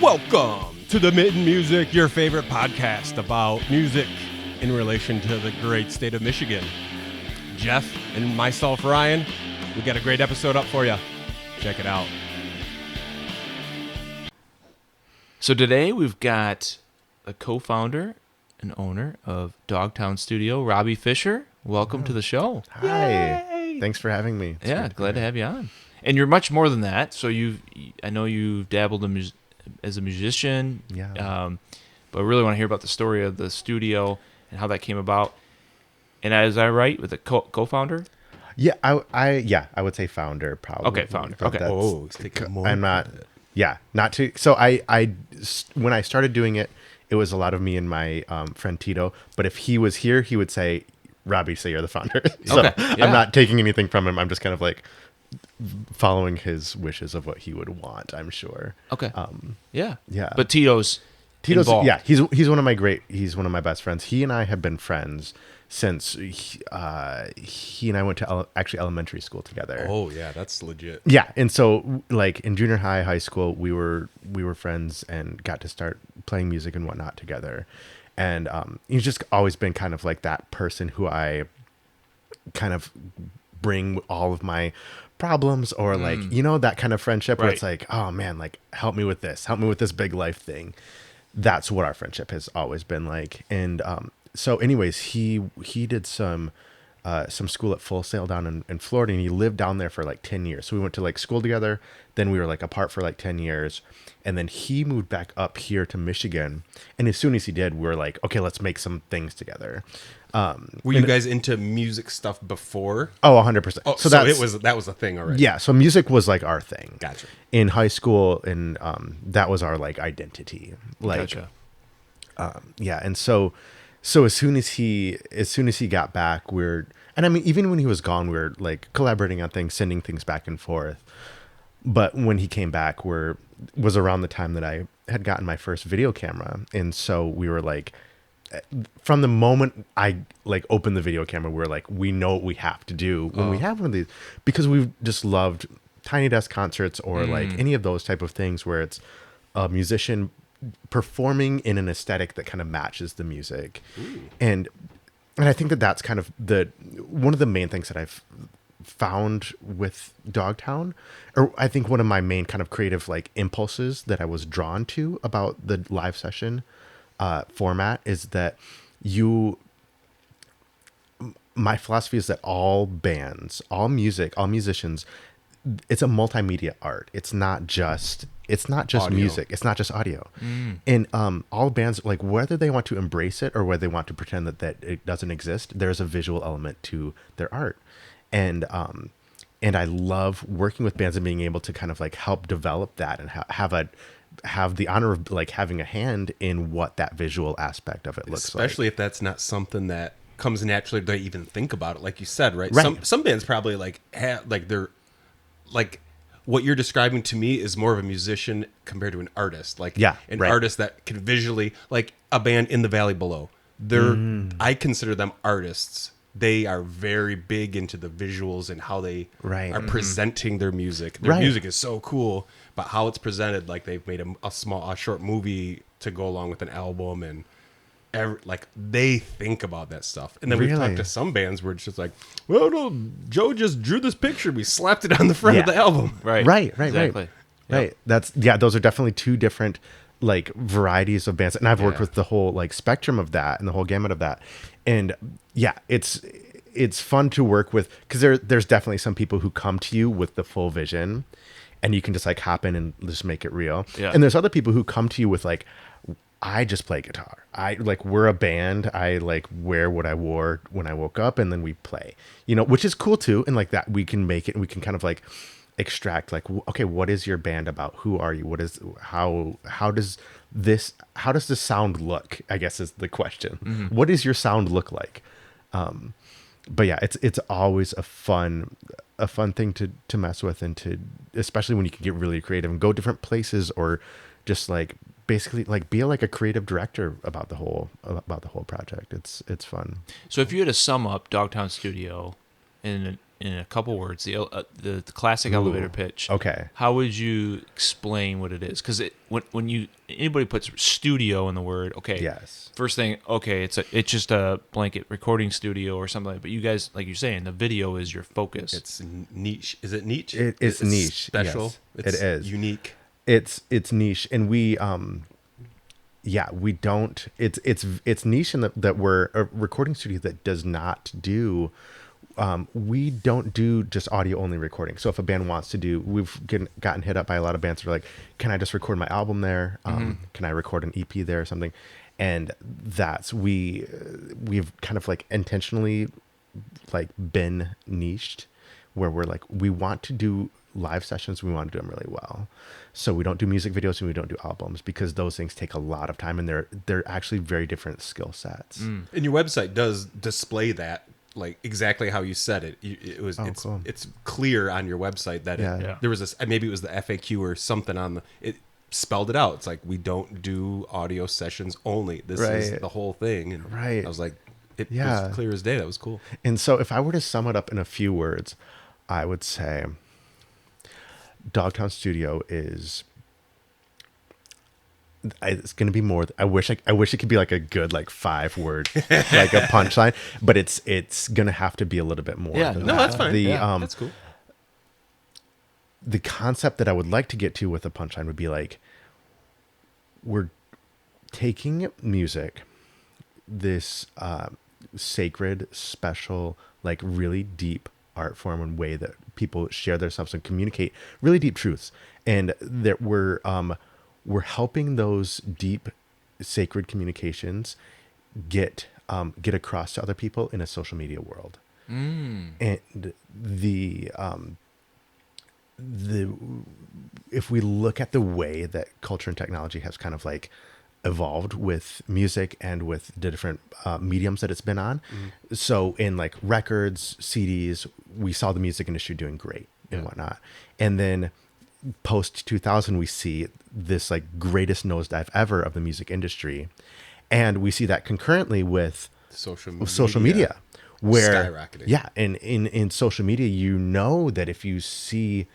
Welcome to the Mitten Music, your favorite podcast about music in relation to the great state of Michigan. Jeff and myself, Ryan, we got a great episode up for you. Check it out. So today we've got a co-founder and owner of DogTown Studio, Robby Fischer. Welcome to the show. Hi. Yay! Thanks for having me. It's Yeah, glad to have you on. And you're much more than that. So I know you've dabbled as a musician. Yeah. But I really want to hear about the story of the studio and how that came about. And is I right with the co-founder? Yeah, I would say founder probably. Okay, founder. But Okay. that's- Oh, it's taking more. I'm not. Yeah, not too. So when I started doing it, it was a lot of me and my friend Tito. But if he was here, he would say, "Robby, say you're the founder." So Okay, yeah. I'm not taking anything from him. I'm just kind of like following his wishes of what he would want. I'm sure. Okay. Yeah. But Tito's involved. yeah, he's one of my best friends. He and I have been friends since he and I went to elementary school together. Oh, yeah, that's legit. Yeah, and so like in junior high school, we were friends and got to start playing music and whatnot together. And he's just always been kind of like that person who I kind of bring all of my problems or like, that kind of friendship where Right. it's like, oh man, like help me with this big life thing. That's what our friendship has always been like. And so anyways, he did some school at Full Sail down in Florida, and he lived down there for like 10 years. So we went to like school together, then we were like apart for like 10 years. And then he moved back up here to Michigan. And as soon as he did, we were like, okay, let's make some things together. Were you guys into music stuff before? Oh, 100%. Oh, so that was a thing already. yeah. So music was like our thing. Gotcha. In high school, and that was our like identity. Like, Gotcha. yeah. And so as soon as he got back, and I mean, even when he was gone, we were like collaborating on things, sending things back and forth. But when he came back, was around the time that I had gotten my first video camera. And so we were like, from the moment I like opened the video camera, we were like, we know what we have to do when we have one of these, because we've just loved Tiny Desk concerts or like any of those type of things where it's a musician performing in an aesthetic that kind of matches the music. And I think that that's kind of one of the main things that I've found with Dogtown, or I think one of my main kind of creative like impulses that I was drawn to about the live session format is that my philosophy is that all bands, all music, all musicians, it's a multimedia art. It's not just Audio. music. It's not just audio. And all bands, like whether they want to embrace it or whether they want to pretend that it doesn't exist, there's a visual element to their art. And I love working with bands and being able to kind of like help develop that and have the honor of like having a hand in what that visual aspect of it looks like. Especially if that's not something that comes naturally to even think about it, like you said, right? Right. Some bands probably like they're like what you're describing to me is more of a musician compared to an artist. Like Yeah, an right. artist that can visually, like a band in the Valley Below. I consider them artists. They are very big into the visuals and how they Right. are presenting their music. Their Right. music is so cool, but how it's presented, like they've made a short movie to go along with an album, and like they think about that stuff. And then we've Really? talked to some bands where it's just like, well, no, Joe just drew this picture, we slapped it on the front of Yeah. the album. Right. Exactly. Right. Those are definitely two different like varieties of bands. And I've worked Yeah. with the whole like spectrum of that and the whole gamut of that. And yeah, it's fun to work with because there's definitely some people who come to you with the full vision and you can just like hop in and just make it real. Yeah. And there's other people who come to you with like, I just play guitar. We're a band. I like wear what I wore when I woke up and then we play, which is cool too. And like that we can make it, and we can kind of like extract like, okay, what is your band about? Who are you? How does this sound look? I guess is the question. What does your sound look like? But yeah, it's always a fun thing to mess with, and to, especially when you can get really creative and go different places, or just like basically like be like a creative director about the whole project. It's fun. So if you had to sum up Dogtown Studio in in a couple words, the classic elevator pitch. Okay. How would you explain what it is? Because when anybody puts studio in the word, okay, Yes. first thing, okay, it's just a blanket recording studio or something like that. But you guys, like you're saying, the video is your focus. It's niche. Is it niche? It's niche. Special. Yes, it is unique. It's niche, and we we don't. It's niche in that we're a recording studio that does not do. We don't do just audio only recording. So if a band wants to do, we've gotten hit up by a lot of bands that are like, can I just record my album there? Can I record an EP there or something? And we've kind of like intentionally like been niched where we're like, we want to do live sessions. We want to do them really well. So we don't do music videos and we don't do albums because those things take a lot of time and they're actually very different skill sets. And your website does display that, like exactly how you said it. Cool. It's clear on your website that there was this, maybe it was the FAQ or something on it spelled it out. It's like, we don't do audio sessions only. This is the whole thing. And I was like, it was clear as day. That was cool. And so if I were to sum it up in a few words, I would say DogTown Studio is. It's going to be more. I wish it could be like a good like 5-word like a punchline, but it's going to have to be a little bit more. Yeah, than no, that. That's fine. That's cool. The concept that I would like to get to with a punchline would be like, we're taking music, this sacred, special, like really deep art form and way that people share themselves and communicate really deep truths, and that we're helping those deep, sacred communications get across to other people in a social media world. And if we look at the way that culture and technology has kind of like evolved with music and with the different mediums that it's been on. So in like records, CDs, we saw the music industry doing great and whatnot. And then post 2000, we see this like greatest nosedive ever of the music industry. And we see that concurrently with social media where skyrocketing. And in social media, you know that if you see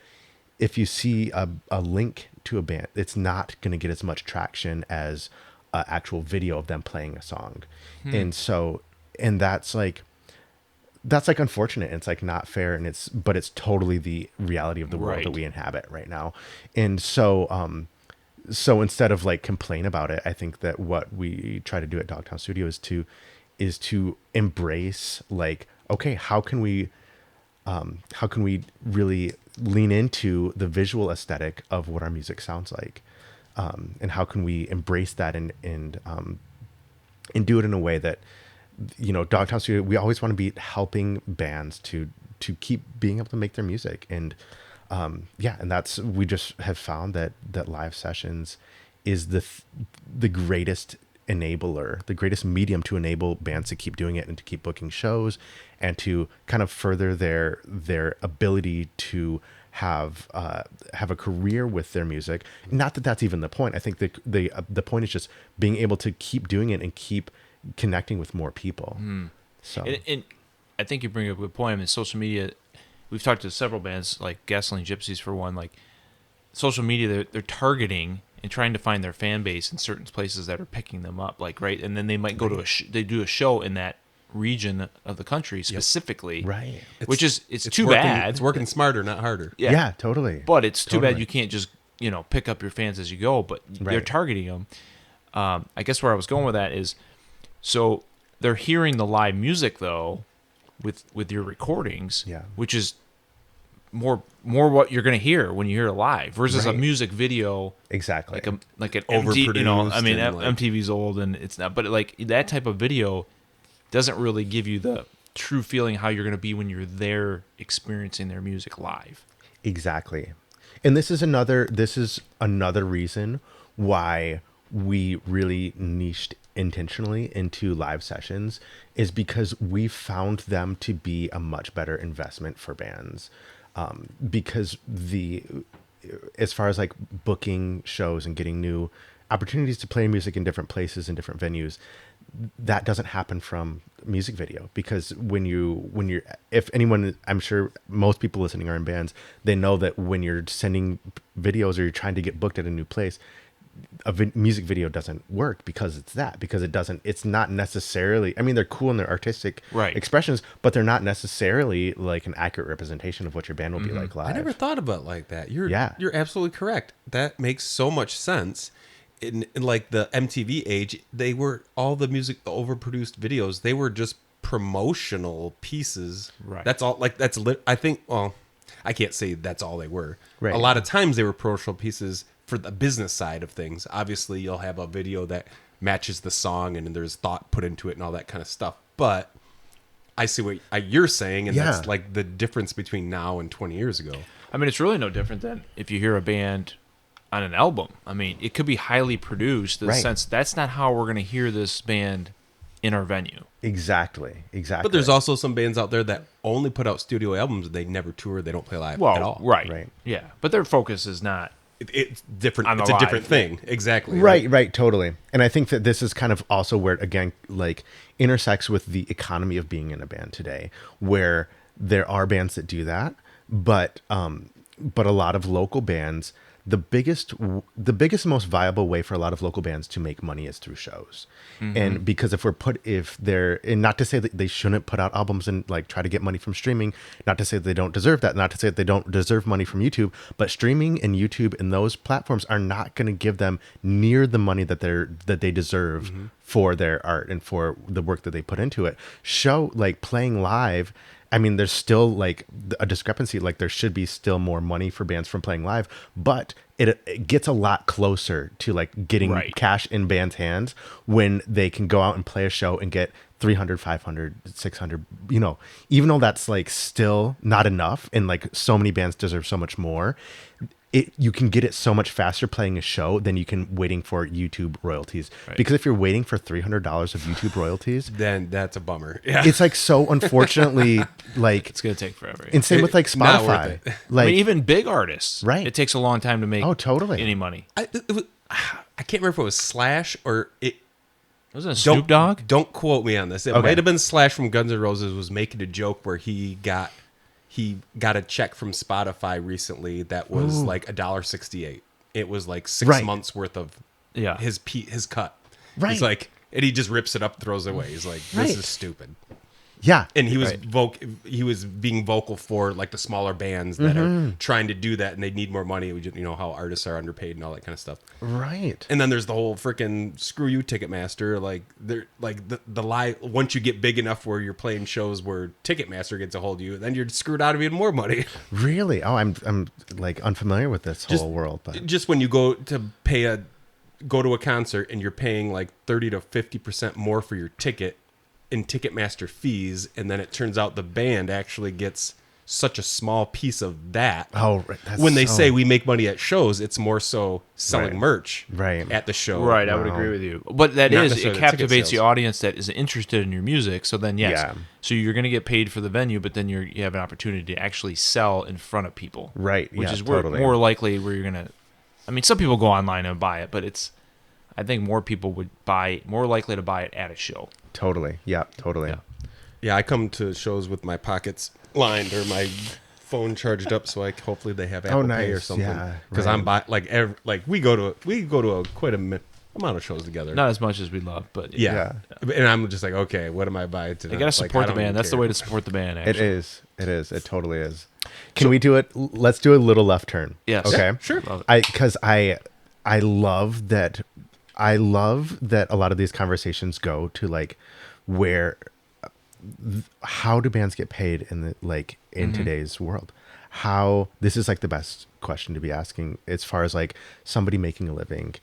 a link to a band, it's not going to get as much traction as an actual video of them playing a song. And so, and that's like unfortunate. It's like not fair. And but it's totally the reality of the world that we inhabit right now. And so, so instead of like complain about it, I think that what we try to do at DogTown Studio is to embrace like, okay, how can we really lean into the visual aesthetic of what our music sounds like, and how can we embrace that and do it in a way that, you know, DogTown Studio, we always want to be helping bands to keep being able to make their music. And and we just have found that live sessions is the greatest enabler, the greatest medium to enable bands to keep doing it and to keep booking shows and to kind of further their ability to have a career with their music. Not that that's even the point. I think the point is just being able to keep doing it and keep connecting with more people. So and I think you bring up a good point. I mean, social media, we've talked to several bands like Gasoline Gypsies for one, like social media, they're targeting and trying to find their fan base in certain places that are picking them up, like, right? And then they might go to they do a show in that region of the country specifically, right? Which is it's too working, bad. It's working smarter, not harder. Yeah, totally. But it's too bad you can't just pick up your fans as you go. But they're targeting them. I guess where I was going with that is, so they're hearing the live music though, with your recordings, which is more what you're going to hear when you hear it live versus a music video. Exactly. Like an overproduced. I mean, MTV's old and it's not, but like that type of video doesn't really give you the true feeling how you're going to be when you're there experiencing their music live. Exactly. And this is another reason why we really niched intentionally into live sessions, is because we found them to be a much better investment for bands. Because as far as like booking shows and getting new opportunities to play music in different places and different venues, that doesn't happen from music video, because when you're, if anyone, I'm sure most people listening are in bands, they know that when you're sending videos or you're trying to get booked at a new place, music video doesn't work because it's not necessarily, I mean, they're cool in their artistic expressions, but they're not necessarily like an accurate representation of what your band will be like live. I never thought about it like that. You're absolutely correct. That makes so much sense. In like the MTV age, they were all the music, the overproduced videos, they were just promotional pieces. Right. That's all. Like I think. Well, I can't say that's all they were. Right. A lot of times they were promotional pieces for the business side of things. Obviously, you'll have a video that matches the song and there's thought put into it and all that kind of stuff. But I see what you're saying, and that's like the difference between now and 20 years ago. I mean, it's really no different than if you hear a band on an album. I mean, it could be highly produced in the sense that's not how we're going to hear this band in our venue. Exactly. But there's also some bands out there that only put out studio albums. They never tour. They don't play live at all. Right. Yeah. But their focus is not. It's different. It's a different thing. Exactly. Right. Totally. And I think that this is kind of also where it, again, like intersects with the economy of being in a band today, where there are bands that do that, but a lot of local bands, the biggest, most viable way for a lot of local bands to make money is through shows. Mm-hmm. And because and not to say that they shouldn't put out albums and like try to get money from streaming, not to say that they don't deserve that, not to say that they don't deserve money from YouTube, but streaming and YouTube and those platforms are not going to give them near the money that they deserve for their art and for the work that they put into it. Like playing live, I mean, there's still like a discrepancy. Like there should be still more money for bands from playing live, but it gets a lot closer to like getting cash in bands' hands when they can go out and play a show and get 300, 500, 600, even though that's like still not enough. And like so many bands deserve so much more. You can get it so much faster playing a show than you can waiting for YouTube royalties. Right. Because if you're waiting for $300 of YouTube royalties, then that's a bummer. Yeah. It's like so unfortunately like it's gonna take forever. And same with like Spotify. Like, I mean, even big artists, right? It takes a long time to make any money. I can't remember if it was Slash or it. Wasn't it Snoop Dogg? Don't quote me on this. It might have been Slash from Guns N' Roses was making a joke where he got a check from Spotify recently that was like $1.68. It was like 6 months worth of his cut. Right. He's like, and he just rips it up, throws it away. He's like, this is stupid. Yeah. And he was he was being vocal for like the smaller bands that are trying to do that and they need more money. You know how artists are underpaid and all that kind of stuff. Right. And then there's the whole freaking screw you Ticketmaster. Like they're like the lie. Once you get big enough where you're playing shows where Ticketmaster gets a hold of you, then you're screwed out of even more money. Really? Oh, I'm like unfamiliar with this whole world. But just when you go to go to a concert and you're paying like 30 to 50% more for your ticket in Ticketmaster fees, and then it turns out the band actually gets such a small piece of that. Oh, right. When they say we make money at shows, it's more so selling merch at the show. Right, I would agree with you. But it captivates the audience that is interested in your music. So then, so you're going to get paid for the venue, but then you have an opportunity to actually sell in front of people. Right, which is more likely where you're going to. I mean, some people go online and buy it, but I think more people would more likely to buy it at a show. Totally. Yeah, totally. Yeah, I come to shows with my pockets lined or my phone charged up, so hopefully they have Apple Pay or something. Yeah, because I'm we go to quite a amount of shows together. Not as much as we love, but yeah. And I'm just like, okay, what am I buying today? You gotta support the band. That's the way to support the band. Actually. It is. It totally is. Can we do it? Let's do a little left turn. Yes. Okay. Yeah, sure. Because I love that. I love that a lot of these conversations go to like how do bands get paid in today's world? This is like the best question to be asking as far as like somebody making a living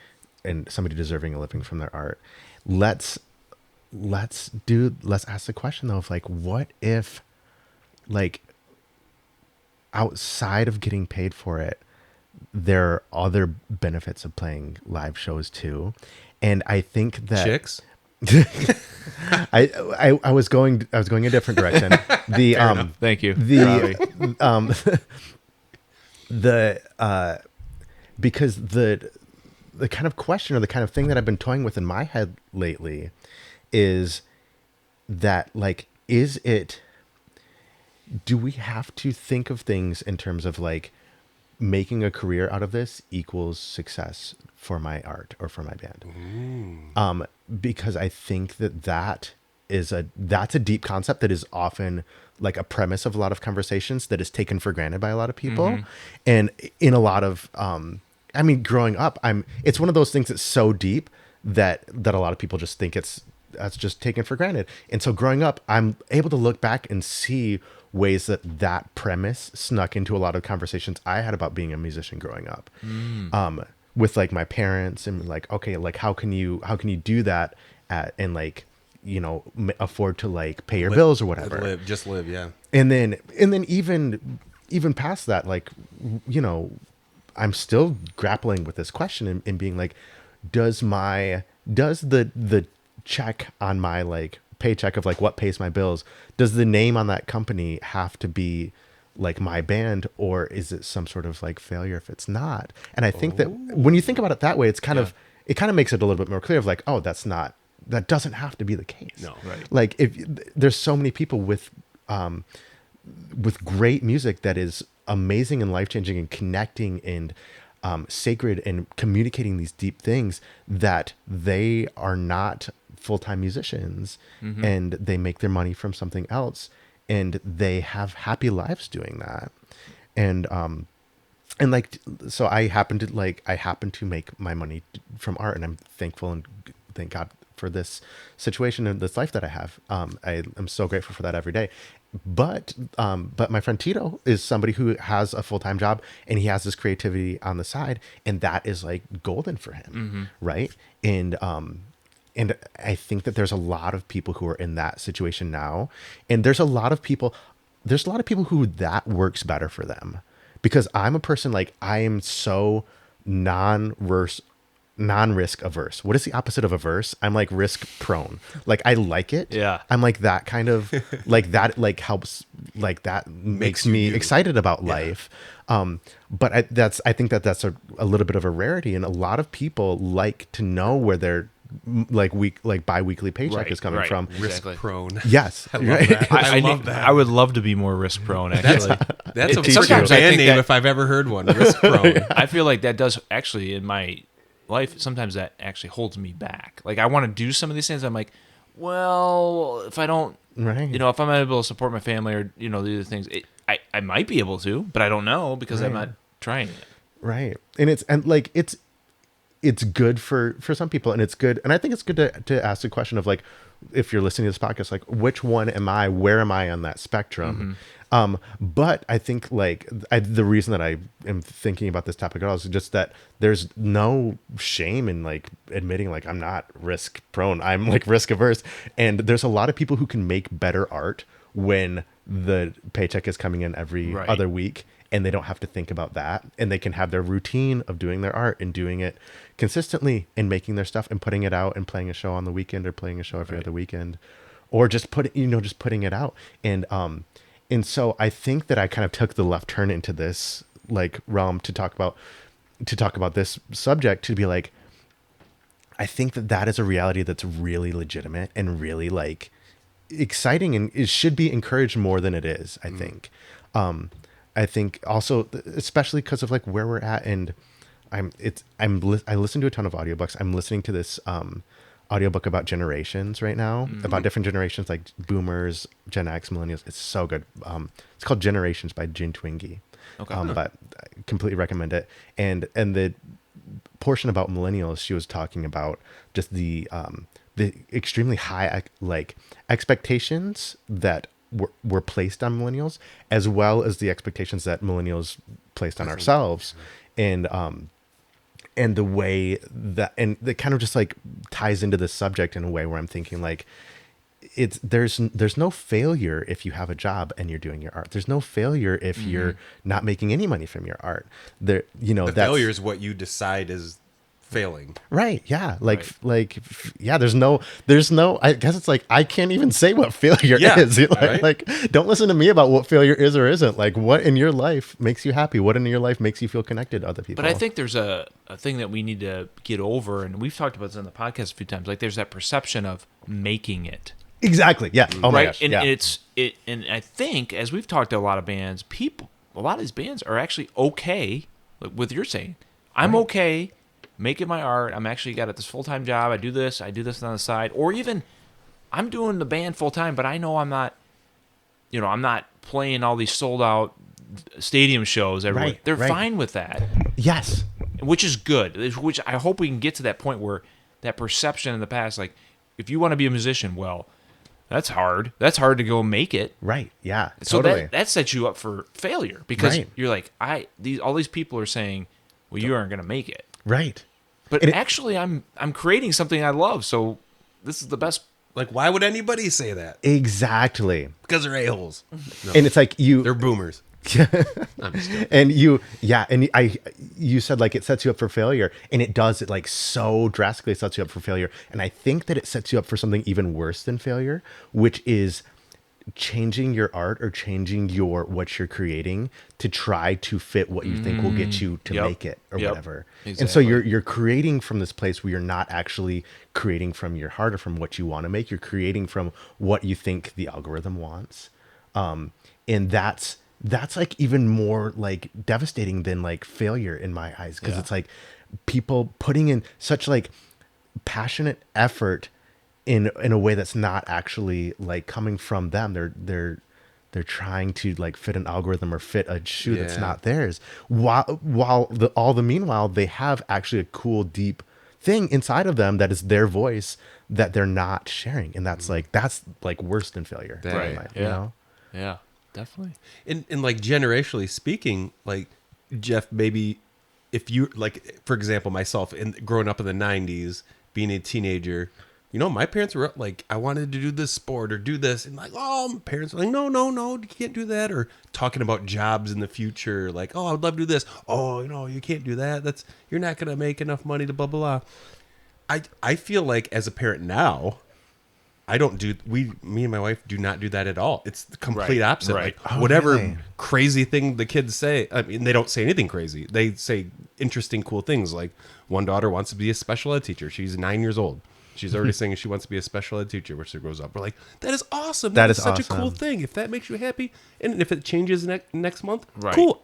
and somebody deserving a living from their art. Let's ask the question though of like, what if like outside of getting paid for it, there are other benefits of playing live shows too. And I think that chicks. I was going a different direction. Thank you. Because the kind of question or the kind of thing that I've been toying with in my head lately is that like, do we have to think of things in terms of like making a career out of this equals success for my art or for my band? Because I think that's a deep concept that is often like a premise of a lot of conversations that is taken for granted by a lot of people. And in a lot of, I mean, growing up, it's one of those things that's so deep that a lot of people just think that's just taken for granted. And so growing up, I'm able to look back and see ways that premise snuck into a lot of conversations I had about being a musician growing up, with like my parents, and like, okay, like how can you do that and like, you know, afford to like pay your bills or whatever, live. Yeah. And then even past that, like, you know, I'm still grappling with this question and being like, does the check on my like paycheck of like what pays my bills, does the name on that company have to be like my band, or is it some sort of like failure if it's not? And I think that when you think about it that way, it's kind of makes it a little bit more clear of like, oh, that doesn't have to be the case. No, right. Like if there's so many people with great music that is amazing and life-changing and connecting and sacred and communicating these deep things, that they are not full-time musicians, and they make their money from something else, and they have happy lives doing that. And like, so I happen to make my money from art, and I'm thankful and thank God for this situation and this life that I have. I'm so grateful for that every day. But my friend Tito is somebody who has a full-time job, and he has this creativity on the side, and that is like golden for him. Right. And I think that there's a lot of people who are in that situation now, and there's a lot of people who that works better for them, because I'm a person, like, I am so non-risk averse. What is the opposite of averse? I'm like risk prone. Like, I like it. Yeah. I'm like that kind of like that, like helps, like that makes me excited about life. But I think that's a little bit of a rarity, and a lot of people like to know where their bi-weekly paycheck is coming from. Risk prone. Yes. I love that. I love that. I would love to be more risk prone, actually. That's a sometimes I band think name if I've ever heard one. Risk prone. I feel like that does actually, in my life, sometimes that actually holds me back. Like, I want to do some of these things. I'm like, well, if I don't, you know, if I'm not able to support my family or, you know, the other things, I might be able to, but I don't know because I'm not trying it. Right. And it's good for some people, and it's good. And I think it's good to ask the question of like, if you're listening to this podcast, like, which one am I? Where am I on that spectrum? But I think like the reason that I am thinking about this topic at all is just that there's no shame in like admitting like I'm not risk prone. I'm like risk averse. And there's a lot of people who can make better art when the paycheck is coming in every other week, and they don't have to think about that, and they can have their routine of doing their art and doing it consistently and making their stuff and putting it out and playing a show on the weekend or playing a show every other weekend, or just putting it out. And so I think that I kind of took the left turn into this like realm to talk about this subject, to be like, I think that is a reality that's really legitimate and really like exciting, and it should be encouraged more than it is, I think. I think also, especially because of like where we're at, and I listen to a ton of audiobooks. I'm listening to this audiobook about generations right now, about different generations, like boomers, Gen X, millennials. It's so good. It's called Generations by Jen Twenge. Okay. But I completely recommend it. And the portion about millennials, she was talking about just the extremely high like expectations that were placed on millennials, as well as the expectations that millennials placed on ourselves. And the way that, and that kind of just like ties into this subject in a way where I'm thinking like, there's no failure if you have a job and you're doing your art. There's no failure if you're not making any money from your art. The failure is what you decide is failing. Right. Yeah. Yeah, there's no, I guess it's like, I can't even say what failure is. Like, don't listen to me about what failure is or isn't. Like, what in your life makes you happy? What in your life makes you feel connected to other people? But I think there's a thing that we need to get over, and we've talked about this on the podcast a few times. Like, there's that perception of making it. Exactly. Yeah. Oh my right? gosh. And yeah. and I think as we've talked to a lot of bands, a lot of these bands are actually okay, like with you're saying. I'm okay making my art. I'm actually got this full-time job. I do this on the side, or even I'm doing the band full time, but I know I'm not, I'm not playing all these sold out stadium shows every week. They're fine with that. Yes. Which is good. Which I hope we can get to that point where that perception in the past, like, if you want to be a musician, well, that's hard. That's hard to go make it. Right. Yeah. So Totally. that sets you up for failure because you're like, all these people are saying, well, you aren't going to make it. Right. But actually, I'm creating something I love, so this is the best. Like, why would anybody say that? Exactly. Because they're a-holes. No, And it's like they're boomers. I'm just kidding. And you said like it sets you up for failure, and it does. It like so drastically sets you up for failure. And I think that it sets you up for something even worse than failure, which is changing your art or changing what you're creating to try to fit what you think will get you to make it or whatever. Exactly. And so you're creating from this place where you're not actually creating from your heart or from what you want to make. You're creating from what you think the algorithm wants. And that's like even more like devastating than like failure in my eyes, because it's like people putting in such like passionate effort in a way that's not actually like coming from them. They're trying to like fit an algorithm or fit a shoe that's not theirs. While meanwhile they have actually a cool deep thing inside of them that is their voice that they're not sharing, and that's like worse than failure. Right. You know? Yeah, definitely. And like generationally speaking, like Jeff, maybe if you like, for example, myself growing up in the 90s, being a teenager, my parents were like, I wanted to do this sport or do this. And like, oh, my parents were like, no, you can't do that. Or talking about jobs in the future. Like, oh, I would love to do this. Oh, you can't do that. You're not going to make enough money to blah, blah, blah. I feel like as a parent now, me and my wife do not do that at all. It's the complete opposite. Right. Like whatever crazy thing the kids say, I mean, they don't say anything crazy. They say interesting, cool things. Like one daughter wants to be a special ed teacher. She's 9 years old. She's already saying she wants to be a special ed teacher when she grows up. We're like, that is awesome. That is such a cool thing. If that makes you happy, and if it changes next month, cool.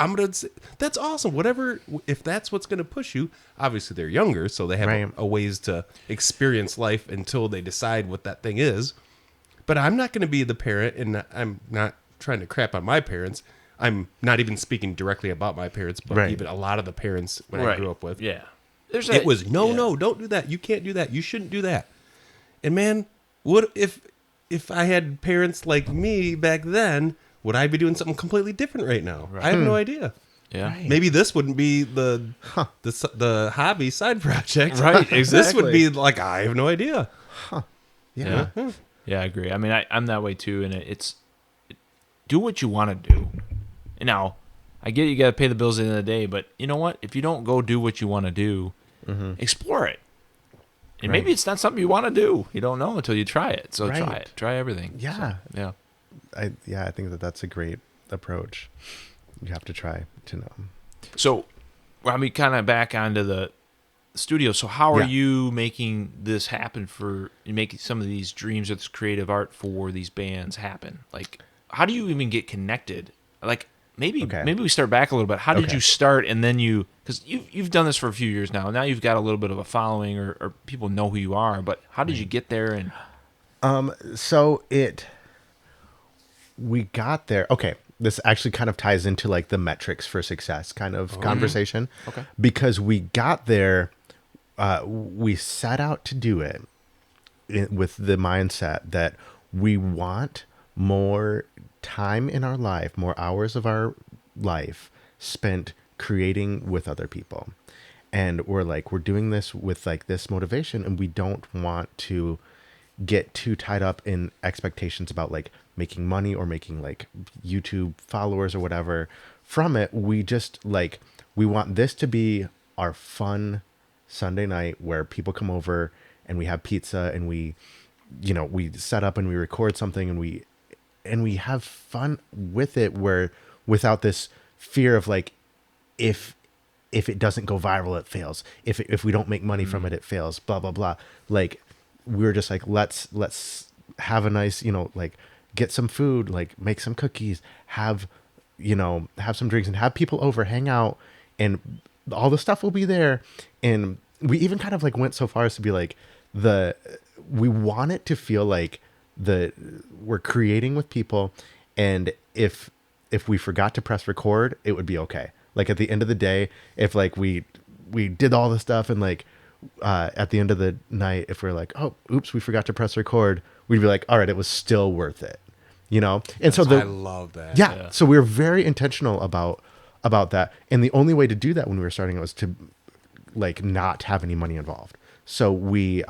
That's awesome. Whatever, if that's what's going to push you. Obviously, they're younger, so they have a ways to experience life until they decide what that thing is. But I'm not going to be the parent, and I'm not trying to crap on my parents. I'm not even speaking directly about my parents, but even a lot of the parents when I grew up with. Yeah. It was no, don't do that. You can't do that. You shouldn't do that. And man, what if I had parents like me back then? Would I be doing something completely different right now? I have no idea. Yeah, maybe this wouldn't be the hobby side project. Right, exactly. This would be like, I have no idea. Yeah, I agree. I mean, I'm that way too, and it's do what you want to do. And now, I get you got to pay the bills at the end of the day, but you know what? If you don't go do what you want to do, explore it. And maybe it's not something you want to do. You don't know until you try it. So try it. Try everything. Yeah. So, I think that's a great approach. You have to try to know. So, I mean, kind of back onto the studio. So how are you making this happen making some of these dreams of this creative art for these bands happen? Like, how do you even get connected? Like, maybe we start back a little bit. How did you start, and then because you've done this for a few years now. Now you've got a little bit of a following, or people know who you are. But how did you get there? And we got there. Okay, this actually kind of ties into like the metrics for success kind of conversation. Okay, because we got there, we set out to do it with the mindset that we want more time in our life, more hours of our life spent creating with other people. And we're doing this with like this motivation, and we don't want to get too tied up in expectations about like making money or making like YouTube followers or whatever from it. We just we want this to be our fun Sunday night where people come over and we have pizza and we set up and we record something and we have fun with it, where without this fear of like, if it doesn't go viral, it fails. If we don't make money from it, it fails, blah, blah, blah. Like, we're just like, let's have a nice, like get some food, like make some cookies, have some drinks and have people over, hang out, and all the stuff will be there. And we even kind of like went so far as to be like we want it to feel like we're creating with people. And if we forgot to press record, it would be okay. Like at the end of the day, if like we did all the stuff and like at the end of the night, if we're like, oh, oops, we forgot to press record, we'd be like, all right, it was still worth it, And so I love that. Yeah. So we were very intentional about that. And the only way to do that when we were starting it was to like not have any money involved. So we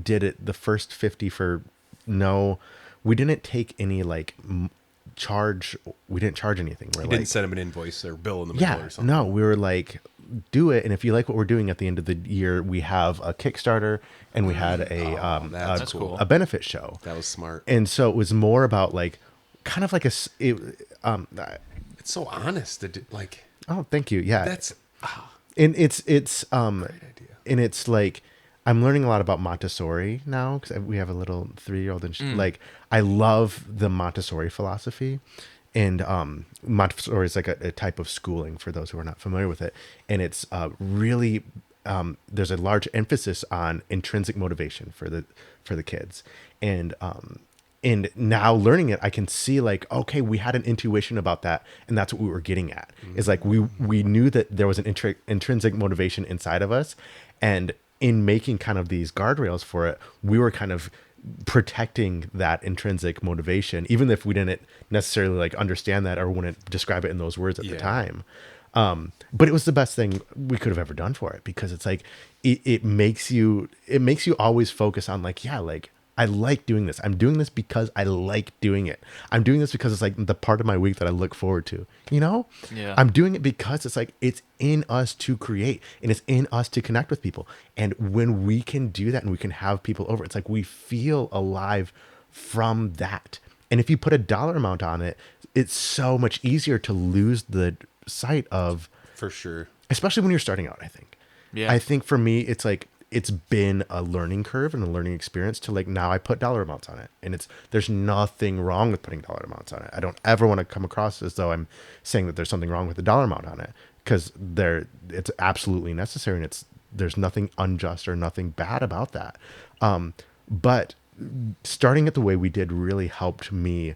did it the first 50 for no, we didn't take any like charge. We didn't charge anything. You didn't send them an invoice or bill in the middle or something. No, we were like, do it. And if you like what we're doing at the end of the year, we have a Kickstarter and we had that's cool. a benefit show. That was smart. And so it was more about like, kind of like it's so honest. Like, oh, thank you. Yeah. That's, and it's great idea. And it's like, I'm learning a lot about Montessori now because we have a little 3-year-old, and like I love the Montessori philosophy, and Montessori is like a type of schooling for those who are not familiar with it, and it's really there's a large emphasis on intrinsic motivation for the kids, and now learning it, I can see like, okay, we had an intuition about that, and that's what we were getting at. Is like we knew that there was an intrinsic motivation inside of us, and in making kind of these guardrails for it, we were kind of protecting that intrinsic motivation, even if we didn't necessarily like understand that or wouldn't describe it in those words at the time. But it was the best thing we could have ever done for it, because it's like, it makes you always focus on like, yeah, like I like doing this. I'm doing this because I like doing it. I'm doing this because it's like the part of my week that I look forward to, Yeah. I'm doing it because it's like, it's in us to create and it's in us to connect with people. And when we can do that and we can have people over, it's like we feel alive from that. And if you put a dollar amount on it, it's so much easier to lose the sight of. For sure. Especially when you're starting out, I think. Yeah. I think for me, it's like, it's been a learning curve and a learning experience to like, now I put dollar amounts on it, and there's nothing wrong with putting dollar amounts on it. I don't ever want to come across as though I'm saying that there's something wrong with the dollar amount on it, because it's absolutely necessary, and there's nothing unjust or nothing bad about that. But starting it the way we did really helped me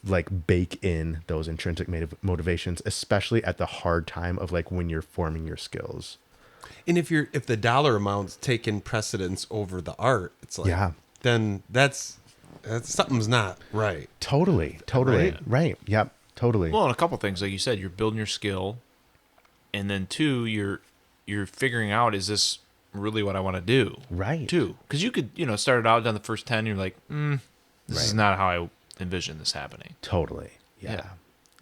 like bake in those intrinsic motivations, especially at the hard time of like when you're forming your skills. And if the dollar amount's taking precedence over the art, it's like, then that's something's not right. Totally. Right. Yep. Totally. Well, and a couple things, like you said, you're building your skill, and then 2, you're figuring out, is this really what I want to do? Right. 2, because you could start it out, done the first 10, you're like, this is not how I envision this happening. Totally. Yeah.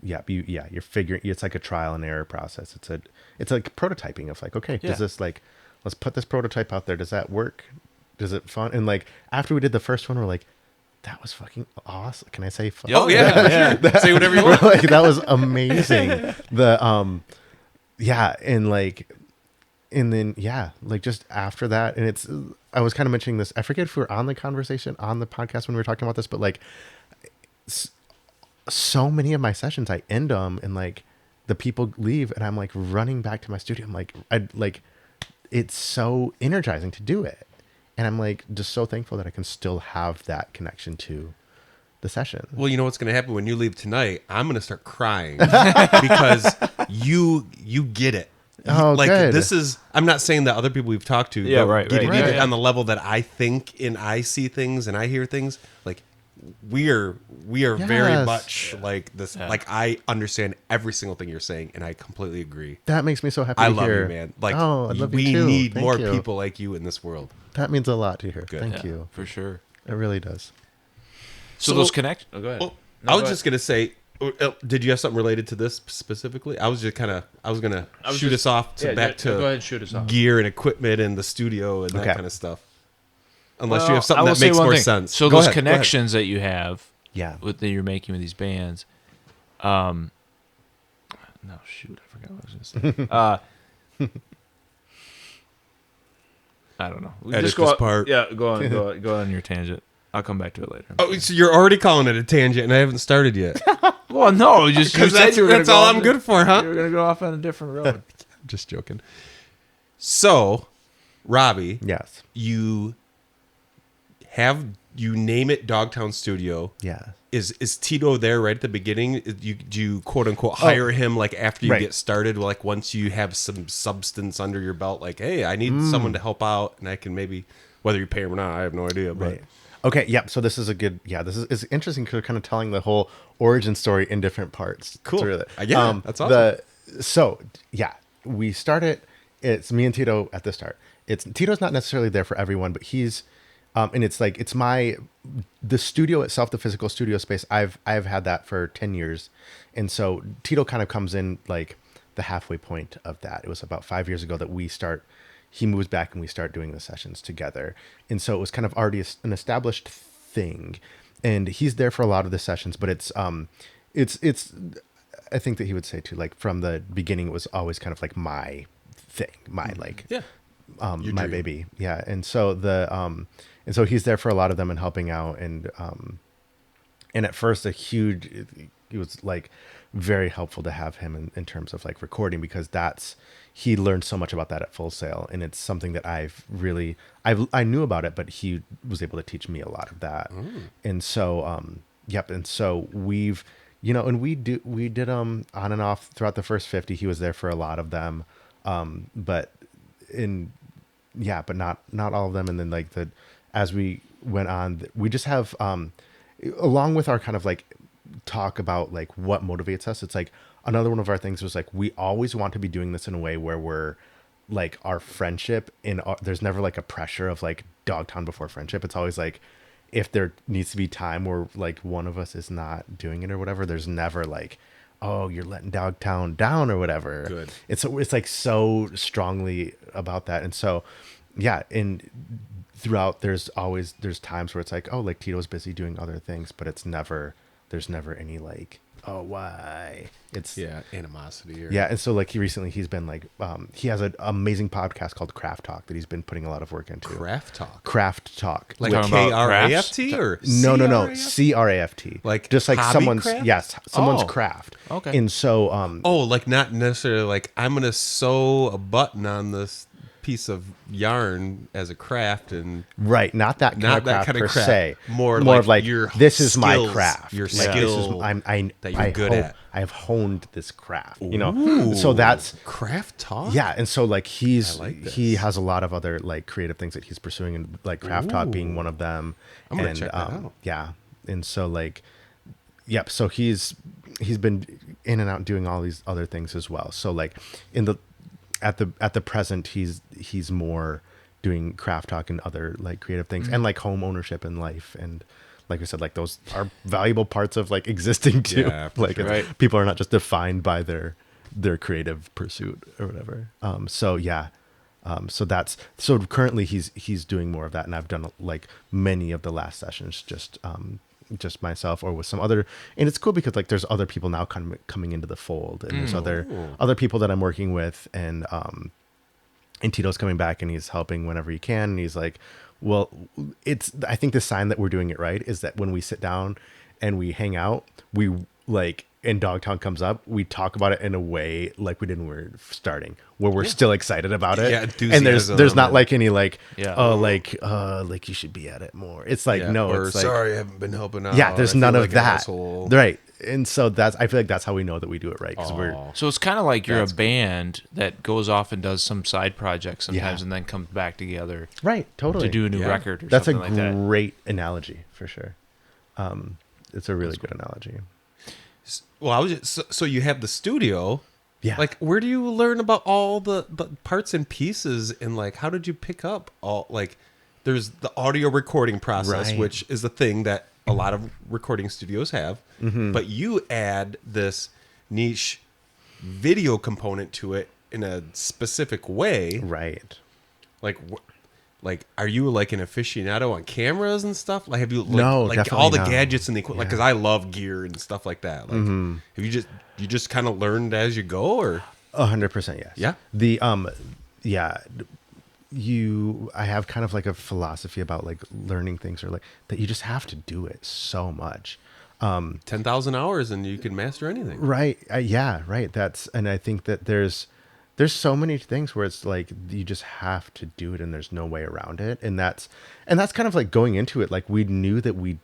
You're figuring. It's like a trial and error process. It's like prototyping of like, okay, does this like, let's put this prototype out there. Does that work? Does it fun? And like after we did the first one, we're like, that was fucking awesome. Can I say fun? Oh yeah, say whatever you want. Like, that was amazing. And then like just after that, and I was kind of mentioning this. I forget if we were on the conversation on the podcast when we were talking about this, but like. So many of my sessions, I end them and like the people leave and I'm like running back to my studio. I'm like, it's so energizing to do it. And I'm like, just so thankful that I can still have that connection to the session. Well, you know what's going to happen when you leave tonight? I'm going to start crying because you get it. Oh, like good. This is, I'm not saying that other people we've talked to don't get it either on the level that I think and I see things and I hear things. Like, we are very much like this. Yeah. Like I understand every single thing you're saying, and I completely agree. That makes me so happy. I to love hear. you, man. Like, I love we you too. need Thank more you. people like you in this world. That means a lot to hear. Good. Thank you for sure. It really does. So those connect. Oh, go ahead. Well, I was just gonna say. Did you have something related to this specifically? I was gonna shoot us off to back to go ahead and shoot us off. Gear and equipment and the studio and that kind of stuff. Unless you have I something will that say makes one more thing. sense. So Go those ahead, connections that you have, that you're making with these bands. No, shoot, I forgot what I was going to say. I don't know. Edit Just go this on, part. Yeah, go on your tangent. I'll come back to it later. Oh, so you're already calling it a tangent, and I haven't started yet. Well, no, just Because that's all I'm good for, huh? You were gonna go off on a different road. Just joking. So, Robby, Yes. you name it DogTown Studio. Yeah. Is Tito there right at the beginning? Do you quote unquote hire him like after you right. get started? Like once you have some substance under your belt, like, hey, I need someone to help out, and I can maybe, whether you pay him or not, I have no idea. But Right. Okay. Yeah. So this is a good. Yeah. This is interesting because we're kind of telling the whole origin story in different parts. Cool. Through it. Yeah, that's awesome. So yeah, we started. It's me and Tito at the start. Tito's not necessarily there for everyone, but he's, and it's like the studio itself, the physical studio space. I've had that for 10 years, and so Tito kind of comes in like the halfway point of that. It was about 5 years ago that he moves back and we start doing the sessions together. And so it was kind of already an established thing, and he's there for a lot of the sessions, but it's I think that he would say too, like from the beginning, it was always kind of like my thing, my like, my dream. baby. Yeah. And so and so he's there for a lot of them and helping out. And at first it was like very helpful to have him in terms of like recording, because he learned so much about that at Full Sail, and it's something that I knew about it, but he was able to teach me a lot of that. And so and so we've, and we did on and off throughout the first 50. He was there for a lot of them, but not all of them. And then as we went on, we just have along with our kind of like talk about like what motivates us, it's like another one of our things was like we always want to be doing this in a way where we're like our friendship there's never like a pressure of like Dogtown before friendship. It's always like if there needs to be time where like one of us is not doing it or whatever, there's never like, oh, you're letting Dogtown down or whatever. Good. It's like so strongly about that. And so and throughout there's times where it's like, oh, like Tito's busy doing other things, but there's never any like, oh, why? It's animosity. And so like he's been like, he has an amazing podcast called Craft Talk that he's been putting a lot of work into. Craft Talk. Like Talking about KRAFT or no, CRAFT? CRAFT. Like just like hobby someone's craft? someone's craft. Okay. And so like not necessarily like I'm gonna sew a button on this piece of yarn as a craft, and not that kind of craft per se, more of like your this is my skills, craft, your like, skill that you're good at. I have honed this craft. Ooh, So that's Craft Talk. and so like I like this. he has a lot of other like creative things that he's pursuing, and like Craft Talk being one of them. I'm gonna check that out. And so like so he's been in and out doing all these other things as well. So like at the present, he's more doing Craft Talk and other like creative things, and like home ownership and life, and like I said, like those are valuable parts of like existing too. Yeah, like sure. it's, people are not just defined by their creative pursuit or whatever. So currently he's doing more of that, and I've done like many of the last sessions just myself or with some other, and it's cool because like there's other people now kind of coming into the fold, and there's other people that I'm working with, and Tito's coming back and he's helping whenever he can, and he's like, well, I think the sign that we're doing it right is that when we sit down and we hang out, we like, and Dogtown comes up, we talk about it in a way like we did when we were starting, where we're still excited about it. And there's not like any like, like you should be at it more. It's like, no, or it's like, sorry, I haven't been helping out. yeah, there's I none feel of like an that. asshole. Right. And so I feel like that's how we know that we do it right. Because So it's kind of like you're That's a band that goes off and does some side project sometimes, Yeah. and then comes back together right, totally. to do a new Yeah. record or That's a something like that. great analogy for sure. It's a really good analogy. Well, I was just, so you have the studio. Yeah. Like, where do you learn about all the parts and pieces, and like, how did you pick up all like? There's the audio recording process, Right. which is the thing that a lot of recording studios have, but you add this niche video component to it in a specific way. Right. Like, are you like an aficionado on cameras and stuff? Like, have you No, like definitely all the not. gadgets and the equipment? Like, because I love gear and stuff like that. Like, have you just kind of learned as you go, or 100% yes. Yeah? The I have kind of like a philosophy about like learning things, or like that you just have to do it so much. 10,000 hours and you can master anything. Right. Yeah, right. And I think that there's so many things where it's like you just have to do it and there's no way around it. And that's kind of like going into it. Like we knew that we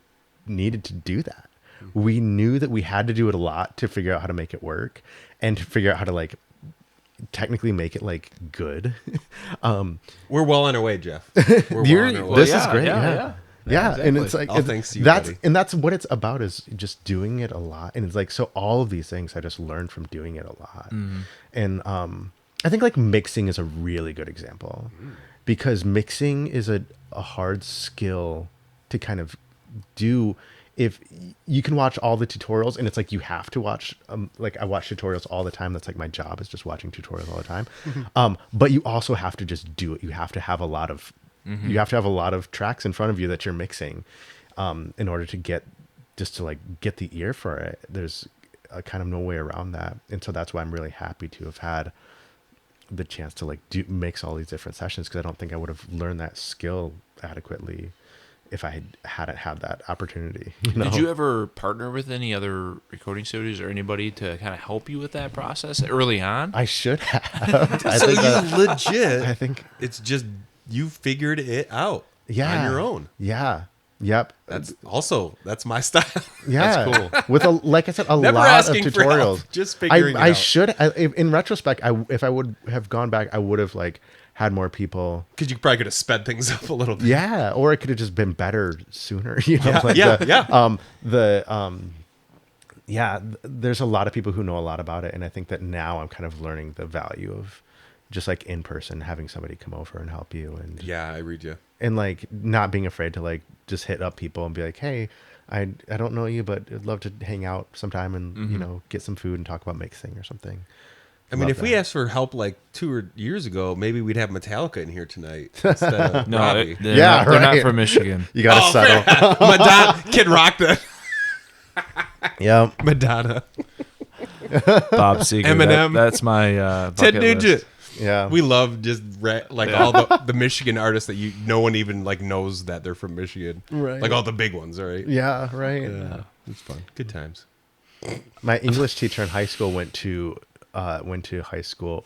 needed to do that. We knew that we had to do it a lot to figure out how to make it work and to figure out how to like technically make it like good. We're well on our way, Jeff. We're well on our way. This is great. Yeah, exactly. and it's like all thanks to you, that's buddy. and that's what it's about, is just doing it a lot. And it's like, so all of these things I just learned from doing it a lot. And I think like mixing is a really good example, because mixing is a hard skill to kind of do. If you can watch all the tutorials, and it's like you have to watch, like I watch tutorials all the time. That's like my job, is just watching tutorials all the time. But you also have to just do it. You have to have a lot of tracks in front of you that you're mixing, in order to get the ear for it. There's kind of no way around that. And so that's why I'm really happy to have had the chance to like mix all these different sessions, because I don't think I would have learned that skill adequately if I hadn't had that opportunity. Did you ever partner with any other recording studios or anybody to kind of help you with that process early on? I should have. I think it's just you figured it out on your own. Yeah. Yep. That's my style. Yeah. That's cool. With like I said, Never lot of asking for tutorials. help, just figuring it out. In retrospect, if I would have gone back, I would have like had more people. Because you probably could have sped things up a little bit. Yeah, or it could have just been better sooner. There's a lot of people who know a lot about it, and I think that now I'm kind of learning the value of just like in person, having somebody come over and help you. And yeah, I read you. And like not being afraid to like just hit up people and be like, hey, I don't know you, but I'd love to hang out sometime and get some food and talk about mixing or something. I mean, if we asked for help like 2 years ago, maybe we'd have Metallica in here tonight instead of Robby. They're not from Michigan. You got to settle. Madonna, Kid Rock, then. Yeah, Madonna, Bob Seger. Eminem. That's my Ted bucket Nugent. list. Yeah, we love just all the Michigan artists that no one even like knows that they're from Michigan. Right. Like all the big ones, right? Yeah, right. Yeah, it's fun. Good times. My English teacher in high school went to high school.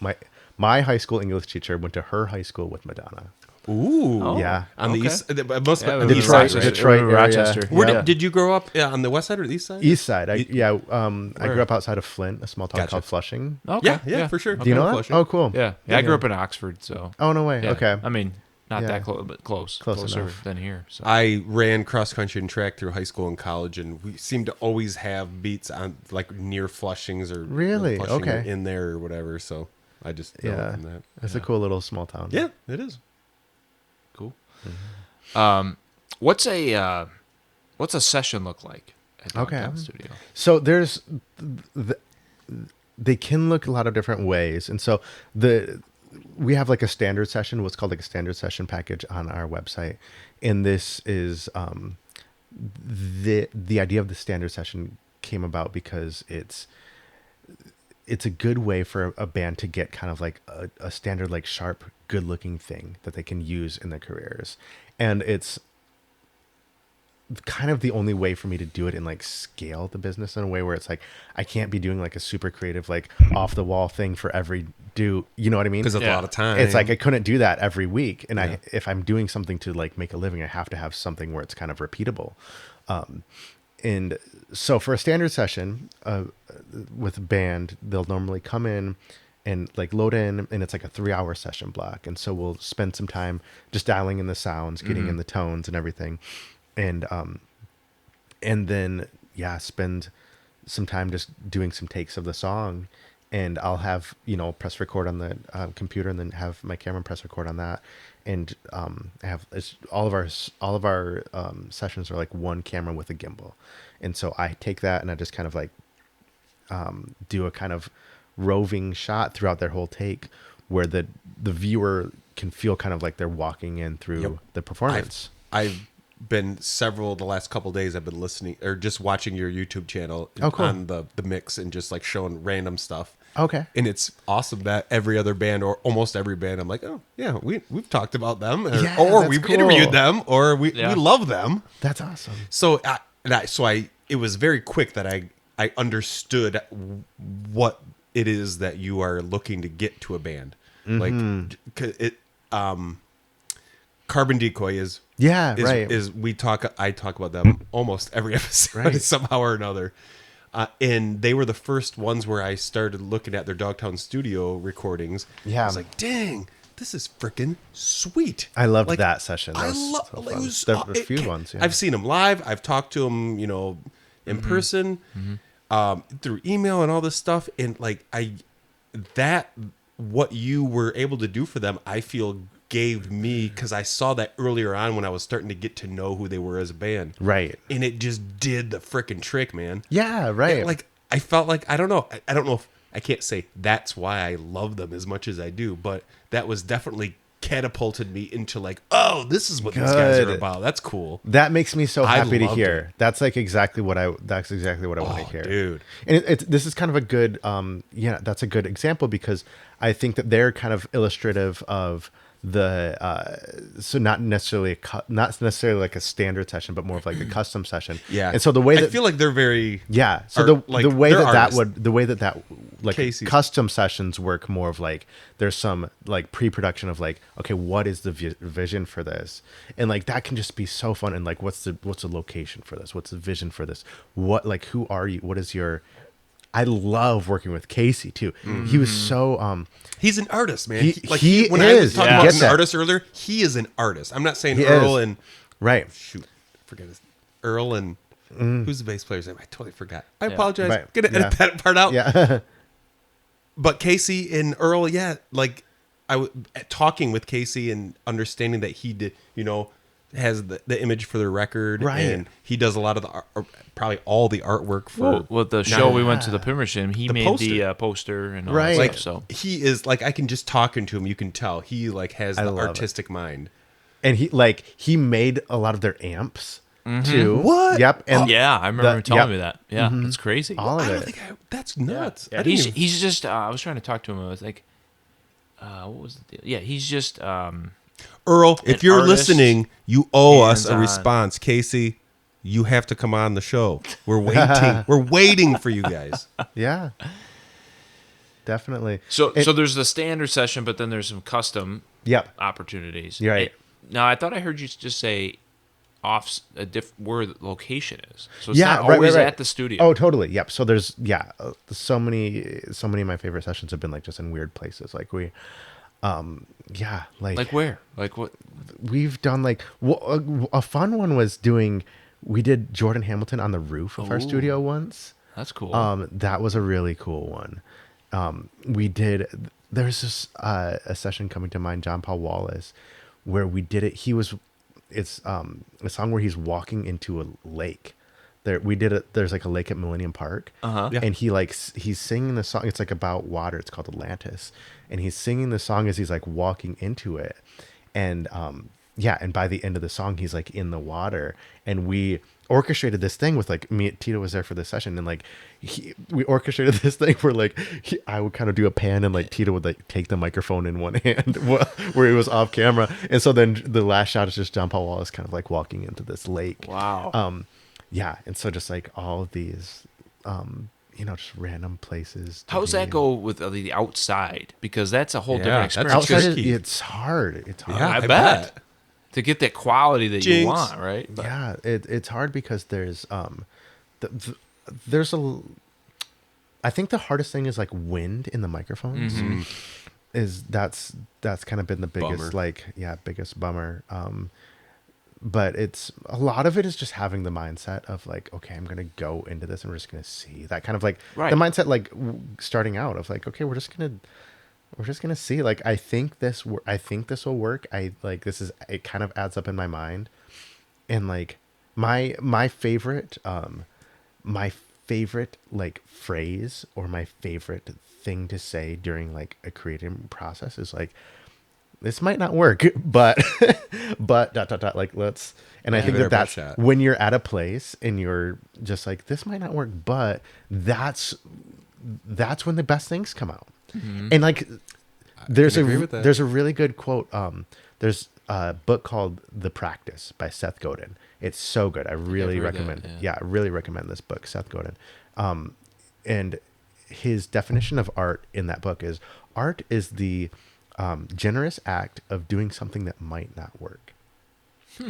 My high school English teacher went to her high school with Madonna. Ooh, yeah, on the east, Detroit, Rochester. Where did you grow up? Yeah, on the west side or the east side? East side. I grew up outside of Flint, a small town called Flushing. Okay. Yeah, for sure. Do you know that? Flushing. Oh, cool. Yeah. I grew up in Oxford, so. Oh, no way. Yeah. Okay. I mean, not that close, but closer enough than here. So. I ran cross country and track through high school and college, and we seemed to always have beats on like near Flushings or really Flushing okay in there or whatever. So I just know from that. It's a cool little small town. Yeah, it is. Cool. Mm-hmm. What's a session look like at DogTown Studio? So they can look a lot of different ways, and so we have like a standard session, what's called like a standard session package on our website, and this is the idea of the standard session came about because it's a good way for a band to get kind of like a standard, like sharp, good looking thing that they can use in their careers. And it's kind of the only way for me to do it and like scale the business in a way where it's like, I can't be doing like a super creative, like off the wall thing for every you know what I mean? Because it's a lot of time. It's like, I couldn't do that every week. And if I'm doing something to like make a living, I have to have something where it's kind of repeatable. And so for a standard session with a band, they'll normally come in and like load in, and it's like a 3-hour session block. And so we'll spend some time just dialing in the sounds, getting in the tones and everything. And then spend some time just doing some takes of the song. And I'll have, press record on the computer, and then have my camera press record on that. And all of our sessions are like one camera with a gimbal. And so I take that and I just kind of like do a kind of roving shot throughout their whole take, where the viewer can feel kind of like they're walking in through the performance. I've been several the last couple days. I've been listening or just watching your YouTube channel cool. on the mix and just like showing random stuff. Okay. And it's awesome that every other band or almost every band, I'm like, oh yeah, we've talked about them, or we've cool. interviewed them, or we love them. That's awesome. So it was very quick that I understood what it is that you are looking to get to a band. Like it, Carbon Decoy is right. I talk about them almost every episode somehow or another. And they were the first ones where I started looking at their DogTown Studio recordings. Yeah. I was like, dang, this is freaking sweet. I loved that session. That There were a few ones. Yeah. I've seen them live. I've talked to them, in person, through email and all this stuff. And like what you were able to do for them, I feel gave me, because I saw that earlier on when I was starting to get to know who they were as a band. Right. And it just did the freaking trick, man. Yeah, right. Like I felt like I don't know if I can't say that's why I love them as much as I do, but that was definitely catapulted me into like, oh, this is what these guys are about. That's cool. That makes me so happy to hear. It. That's exactly what I want to hear. Dude. And this is kind of a good that's a good example, because I think that they're kind of illustrative of so not necessarily like a standard session, but more of like a custom session. Yeah. And so the way that I feel like they're very So the way that like Casey's. custom sessions work more of like there's some like pre-production of like, okay, what is the vision for this, and like that can just be so fun. And like what's the location for this, what's the vision for this, what, like, who are you, what is your I love working with Casey too. He was so he's an artist, man. When I was talking about an that. artist earlier, he is an artist. I'm not saying He Earl is. and right. Shoot, forget his Earl and who's the bass player's name? I totally forgot. I apologize. Right. Gonna edit that part out. Yeah. But Casey and Earl, like talking with Casey and understanding that he did, has the image for the record, right? And he does a lot of the art, probably all the artwork for. Well, the show we went to, the Pimmersham, he made poster. the poster and all Right. that Like stuff. So he is like, I can just talking to him, you can tell he like has the artistic mind. And he made a lot of their amps too. What? Yep. And yeah, I remember him telling me that. Yeah, it's crazy. all of I it. don't think that's nuts. Yeah. I didn't even- He's just. I was trying to talk to him. I was like, what was the deal? Yeah, he's just. Earl, if you're artist, listening, you owe us a hands-on. response. Casey, you have to come on the show. We're waiting. We're waiting for you guys. Yeah. Definitely. So there's the standard session, but then there's some custom opportunities. You're right. Now I thought I heard you just say where the location is. So it's Yeah, not right, always right. at the studio. Oh, totally. Yep. So there's so many of my favorite sessions have been like just in weird places. Like like where? Like what? We've done like a fun one was we did Jordan Hamilton on the roof of our studio once. That's cool. That was a really cool one. There's this a session coming to mind, John Paul Wallace, where we did it. It's a song where he's walking into a lake. There's like a lake at Millennium Park, and he's singing the song. It's like about water. It's called Atlantis, and he's singing the song as he's like walking into it, and and by the end of the song, he's like in the water, and we orchestrated this thing with like Tito was there for this session, and like we orchestrated this thing where like I would kind of do a pan, and like Tito would like take the microphone in one hand where he was off camera, and so then the last shot is just John Paul Wallace kind of like walking into this lake. Wow. Yeah, and so just like all of these, just random places. How does that go with the outside? Because that's a whole different experience. Outside, it's hard. It's hard. Yeah, I bet. To get that quality that you want, right? But, yeah, it's hard because there's I think the hardest thing is like wind in the microphones. That's kind of been the biggest bummer. Biggest bummer. But it's a lot of it is just having the mindset of like, okay, I'm gonna go into this and we're just gonna see that kind of like the mindset, like starting out of like, okay, we're just gonna see. Like, I think this will work. It kind of adds up in my mind, and like my favorite like phrase or my favorite thing to say during like a creative process is like this might not work, but like let's. And I think Give it our that's best shot. when you're at a place and you're just like, this might not work, but that's when the best things come out. And like, there's agree with that. a really good quote. There's a book called The Practice by Seth Godin. It's so good. I really read that, recommend. yeah. I really recommend this book, Seth Godin. And his definition of art in that book is art is the generous act of doing something that might not work.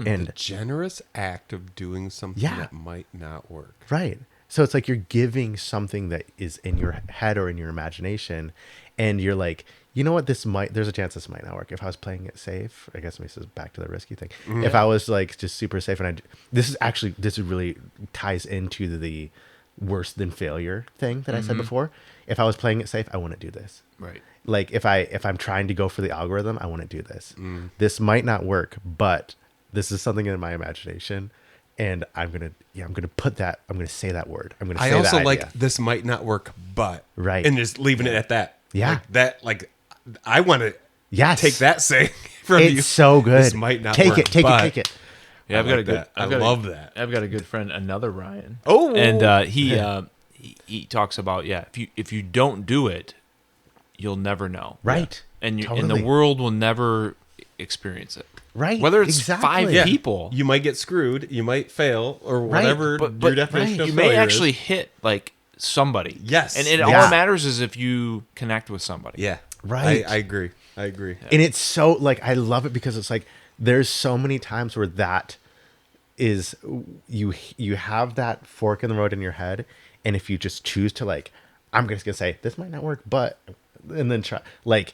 And The generous act of doing something Yeah. that might not work. right. So it's like you're giving something that is in your head or in your imagination, and you're like, you know what, there's a chance this might not work. If I was playing it safe, I guess this is back to the risky thing. If I was like just super safe, and this really ties into the worse than failure thing that I said before. If I was playing it safe, I wouldn't do this. Right. Like if I'm trying to go for the algorithm, I wouldn't do this. This might not work, but this is something in my imagination, and I'm gonna say that word. I'm gonna say I also that like idea. this might not work, but Right. and just leaving it at that. Yeah. Like I want to Yes. take that saying from you. It's so good. This might not take work. it. Take but it. Take it. Yeah, I've I got like a good. that. I've I got a- love that. I've got a good friend, another Ryan. Oh. And he talks about if you don't do it, you'll never know. Right. And the Totally. world will never experience it. Right. Whether it's Exactly. 5 Yeah. people, You might get screwed. You might fail, or whatever but your definition of you failure may actually is. hit like somebody. Yes. And all Yeah. that matters is if you connect with somebody. Yeah. Right. I agree. And it's so like I love it because it's like there's so many times where that is you have that fork in the road in your head, and if you just choose to like, I'm just gonna say this might not work, but and then try like.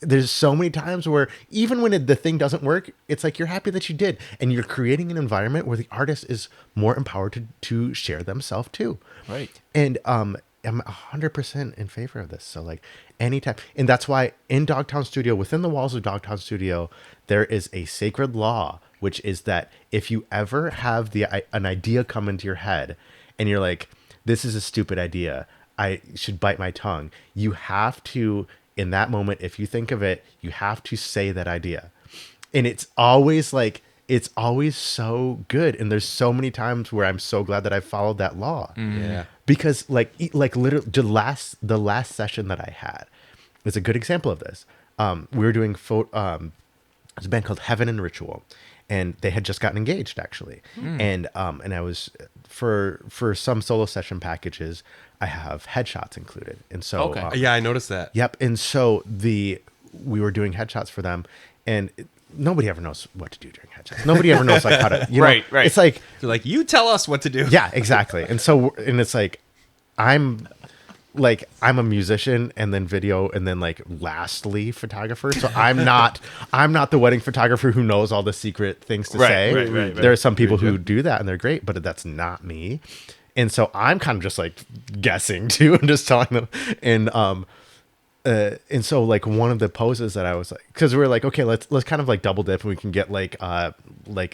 There's so many times where even when the thing doesn't work, it's like you're happy that you did, and you're creating an environment where the artist is more empowered to share themselves too. Right. And I'm 100% in favor of this. So like anytime, and that's why in DogTown Studio, within the walls of DogTown Studio, there is a sacred law, which is that if you ever have an idea come into your head, and you're like, "This is a stupid idea. I should bite my tongue." You have to. In that moment, if you think of it, you have to say that idea. And it's always so good. And there's so many times where I'm so glad that I followed that law. Yeah. Because like literally the last session that I had is a good example of this. We were doing there's a band called Heaven and Ritual, and they had just gotten engaged actually. And I was for some solo session packages, I have headshots included. And so Okay. Yeah, I noticed that. Yep. And so we were doing headshots for them, and nobody ever knows what to do during headshots. Nobody ever knows like how to, you know, Right. It's like, You're like, you tell us what to do. yeah, exactly. And so, and it's like, I'm a musician and then video and then like lastly photographer. So I'm not the wedding photographer who knows all the secret things to say. right. There are some people who do that and they're great, but that's not me. And so I'm kind of just like guessing too and just telling them. And so like one of the poses that I was like, because we were like, okay, let's kind of like double dip and we can get like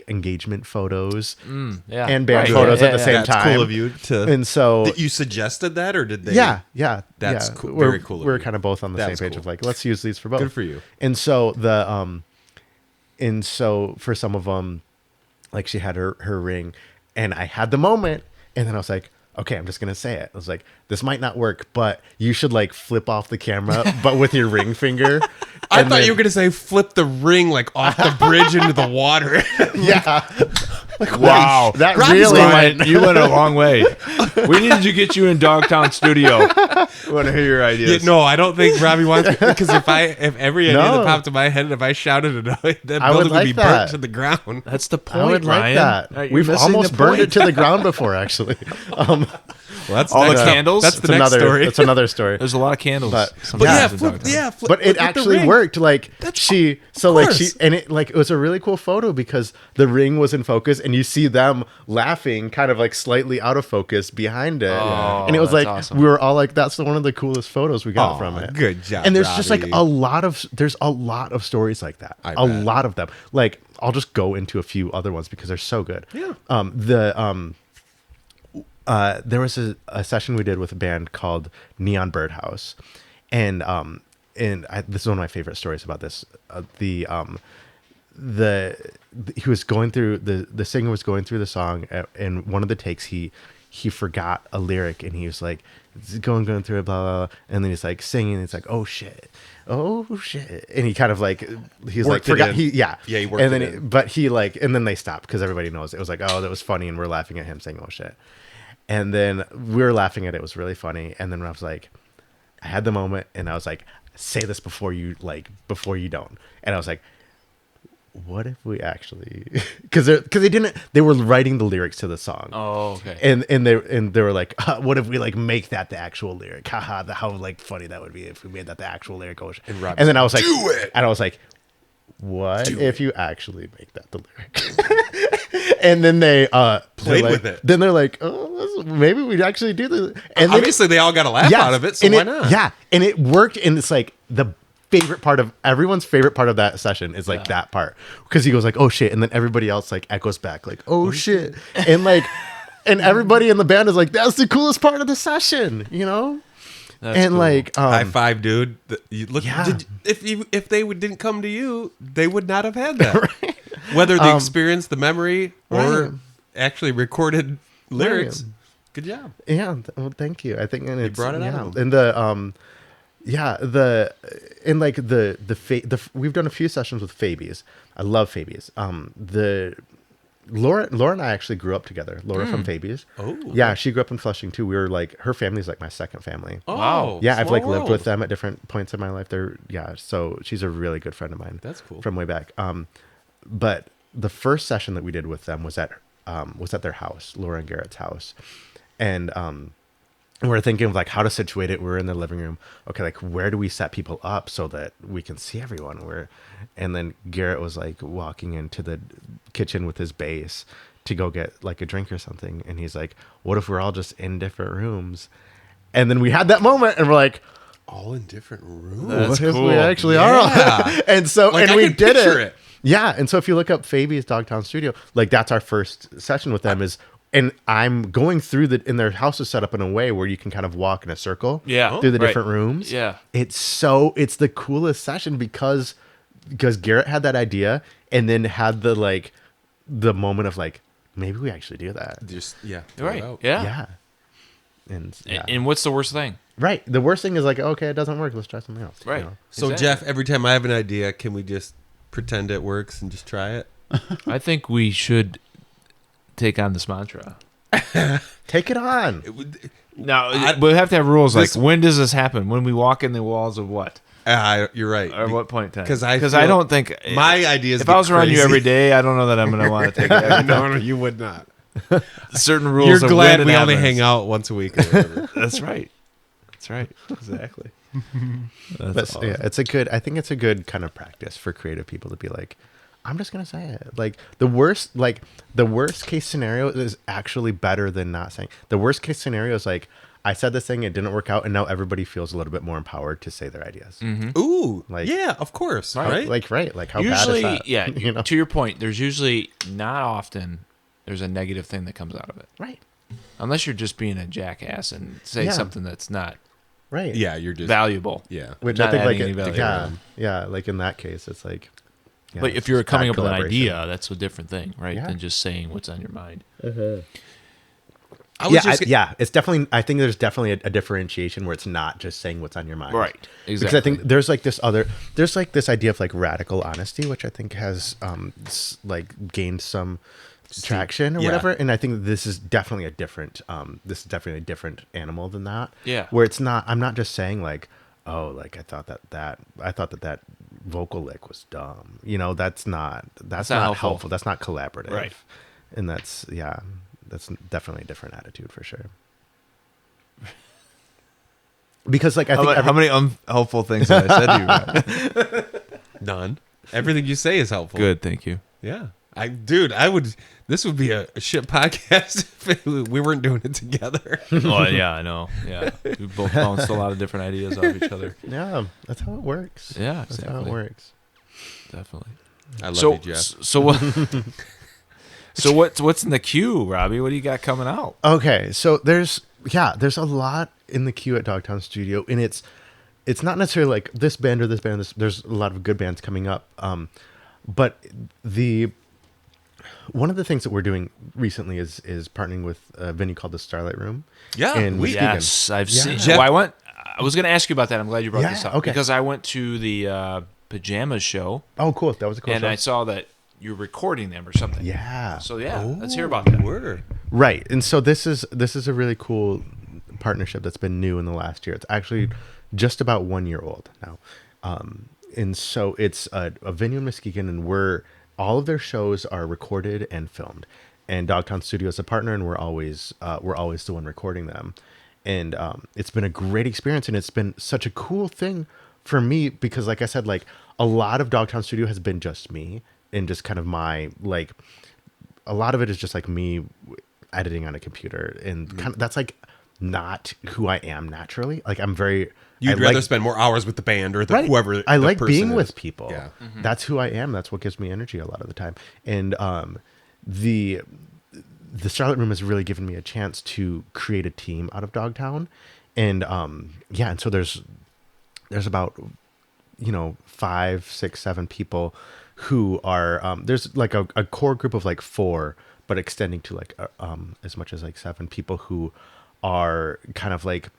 engagement photos Yeah. and band Right. photos Yeah, at the yeah, same That's time. cool of you to. And so That you suggested that, or did they? yeah, That's yeah. cool- We're, very cool of We're you. kind of both on the That's same page cool. of like, let's use these for both. Good for you. And so for some of them, like she had her ring, and I had the moment, and then I was like, okay, I'm just gonna say it. I was like, this might not work, but you should like flip off the camera, but with your ring finger. I And thought then- you were gonna say flip the ring like off the bridge into the water. yeah. Wow. That Robbie's really You went a long way. We needed to get you in DogTown Studio. We want to hear your ideas. No, I don't think Robbie wants because if every idea No. that popped in my head, if I shouted it, that I would building would be like that. burnt to the ground. That's the point, I would like Ryan. that. You're We've missing almost the burned it point. to the ground before, actually. Well, that's All the next- candles? That's It's the next another. story. It's another story. There's a lot of candles. But yeah, sometimes in flip, DogTown. yeah, flip, But it with the actually ring. worked. Like That's- she, so of like course. she, and it like it was a really cool photo because the ring was in focus, and you see them laughing, kind of like slightly out of focus behind it, Oh, and it was that's like awesome. we were all like, "That's one of the coolest photos we got Aw, from it." good job, And there's just like Robbie. there's a lot of stories like that. I A bet. lot of them. Like I'll just go into a few other ones because they're so good. Yeah. There was a session we did with a band called Neon Birdhouse, and this is one of my favorite stories about this. He was going through the singer was going through the song, and one of the takes he forgot a lyric, and he was like going through it, blah, blah, blah, and then he's like singing, and it's like, oh shit, and he kind of like he's Worked like forgot he worked and then it in. but he like, and then they stopped because everybody knows it was like, oh, that was funny, and we're laughing at him saying oh shit, and then we were laughing at it. It was really funny, and then I was like, I had the moment, and I was like, say this before you don't, and I was like, what if we actually, because they were writing the lyrics to the song. Oh, okay. And they were like, what if we like make that the actual lyric? Haha, how like funny that would be if we made that the actual lyric. And then I was like, do it. And I was like, what if you actually make that the lyric? And then they played like, with it. Then they're like, oh, maybe we'd actually do this. And obviously they all got a laugh out of it, so why not? Yeah, and it worked. And it's like everyone's favorite part of that session is like that part, because he goes like, oh shit, and then everybody else like echoes back like, oh shit, and like, and everybody in the band is like, that's the coolest part of the session, you know. That's and cool. Like high five, dude. You look, if they didn't come to you, they would not have had that. Right. Whether the experience, the memory, or actually recorded lyrics. Right. Good job. Yeah. Well, thank you. I think and you brought it out. And we've done a few sessions with Fabies. I love Fabies. Laura and I actually grew up together. Laura from Fabies. Oh. Yeah, she grew up in Flushing too. We were like, her family's like my second family. Oh, wow. Yeah, I've like lived with them at different points in my life. So she's a really good friend of mine. That's cool. From way back. But the first session that we did with them was at their house, Laura and Garrett's house. And we're thinking of like how to situate it. We're in the living room. Okay, like where do we set people up so that we can see everyone? And then Garrett was like walking into the kitchen with his bass to go get like a drink or something. And he's like, what if we're all just in different rooms? And then we had that moment and we're like, all in different rooms? That's cool. We actually are. And so, like, and we did it. Yeah. And so if you look up Fabi's DogTown Studio, like that's our first session with them and I'm going through and their house is set up in a way where you can kind of walk in a circle through the different rooms. Yeah. It's the coolest session because Garrett had that idea and then had the moment of like, maybe we actually do that. Just, right. Yeah. Yeah. And what's the worst thing? Right. The worst thing is like, okay, it doesn't work. Let's try something else. Right. You know? So exactly. Jeff, every time I have an idea, can we just pretend it works and just try it? I think we should take on this mantra. Take it on. Now, we have to have rules like, when does this happen? When we walk in the walls of what? You're right. Or what point in time? Because I don't think my ideas. If I was around you every day, I don't know that I'm going to want to take it. No, you would not. Certain rules. You're glad we only hang out once a week. Or whatever. That's right. Exactly. That's awesome. Yeah, I think it's a good kind of practice for creative people to be like, I'm just gonna say it. Like the worst case scenario is actually better than not saying. The worst case scenario is like, I said this thing, it didn't work out, and now everybody feels a little bit more empowered to say their ideas. Mm-hmm. Ooh, like, yeah, of course, right? Like how usually, bad is that? Yeah, you know? To your point, there's usually not often there's a negative thing that comes out of it, right? Unless you're just being a jackass and say something that's not right. Yeah, you're just valuable. Yeah, which I think like in that case, it's like. Yeah, but if you're coming up with an idea, that's a different thing, right? Than just saying what's on your mind. Mm-hmm. It's definitely. I think there's definitely a differentiation where it's not just saying what's on your mind, right? Exactly. Because I think there's like this idea of like radical honesty, which I think has like gained some traction or whatever. And I think this is definitely a different. This is definitely a different animal than that. Yeah. Where it's not. I'm not just saying like, oh, like I thought that vocal lick was dumb. You know, that's not helpful. That's not collaborative. Right. And that's definitely a different attitude for sure. Because like I think how many unhelpful things have I said to you? None. Everything you say is helpful. Good, thank you. Yeah. This would be a shit podcast if we weren't doing it together. Oh yeah, I know. Yeah, we both bounced a lot of different ideas off each other. Yeah, that's how it works. Yeah, that's how it works. Definitely. I love you, Jeff. So what? So what's in the queue, Robbie? What do you got coming out? Okay, so there's a lot in the queue at DogTown Studio, and it's not necessarily like this band or this band. There's a lot of good bands coming up. But one of the things that we're doing recently is partnering with a venue called the Starlight Room. Yeah, in Muskegon. Yes, I've Yeah. seen. Jeff- Well, I was going to ask you about that. I'm glad you brought Yeah, this up okay. because I went to the pajamas show Oh, cool. That was a cool and show. I saw that you're recording them or something. Yeah. So let's hear about that. Word. Right. And so this is a really cool partnership that's been new in the last year. It's actually just about 1 year old now. And so it's a venue in Muskegon, and all of their shows are recorded and filmed. And DogTown Studio is a partner, and we're always the one recording them. And it's been a great experience, and it's been such a cool thing for me because, like I said, like a lot of DogTown Studio has been just me and just kind of my like. A lot of it is just like me editing on a computer, and kind of, that's like not who I am naturally. Like I'm very. You'd rather spend more hours with the band or whoever. I the like person being is. with people. Yeah. That's who I am. That's what gives me energy a lot of the time. And the Starlight Room has really given me a chance to create a team out of Dogtown. And and so there's about 5, 6, 7 people who are there's like a core group of like 4, but extending to like as much as like 7 people who are kind of like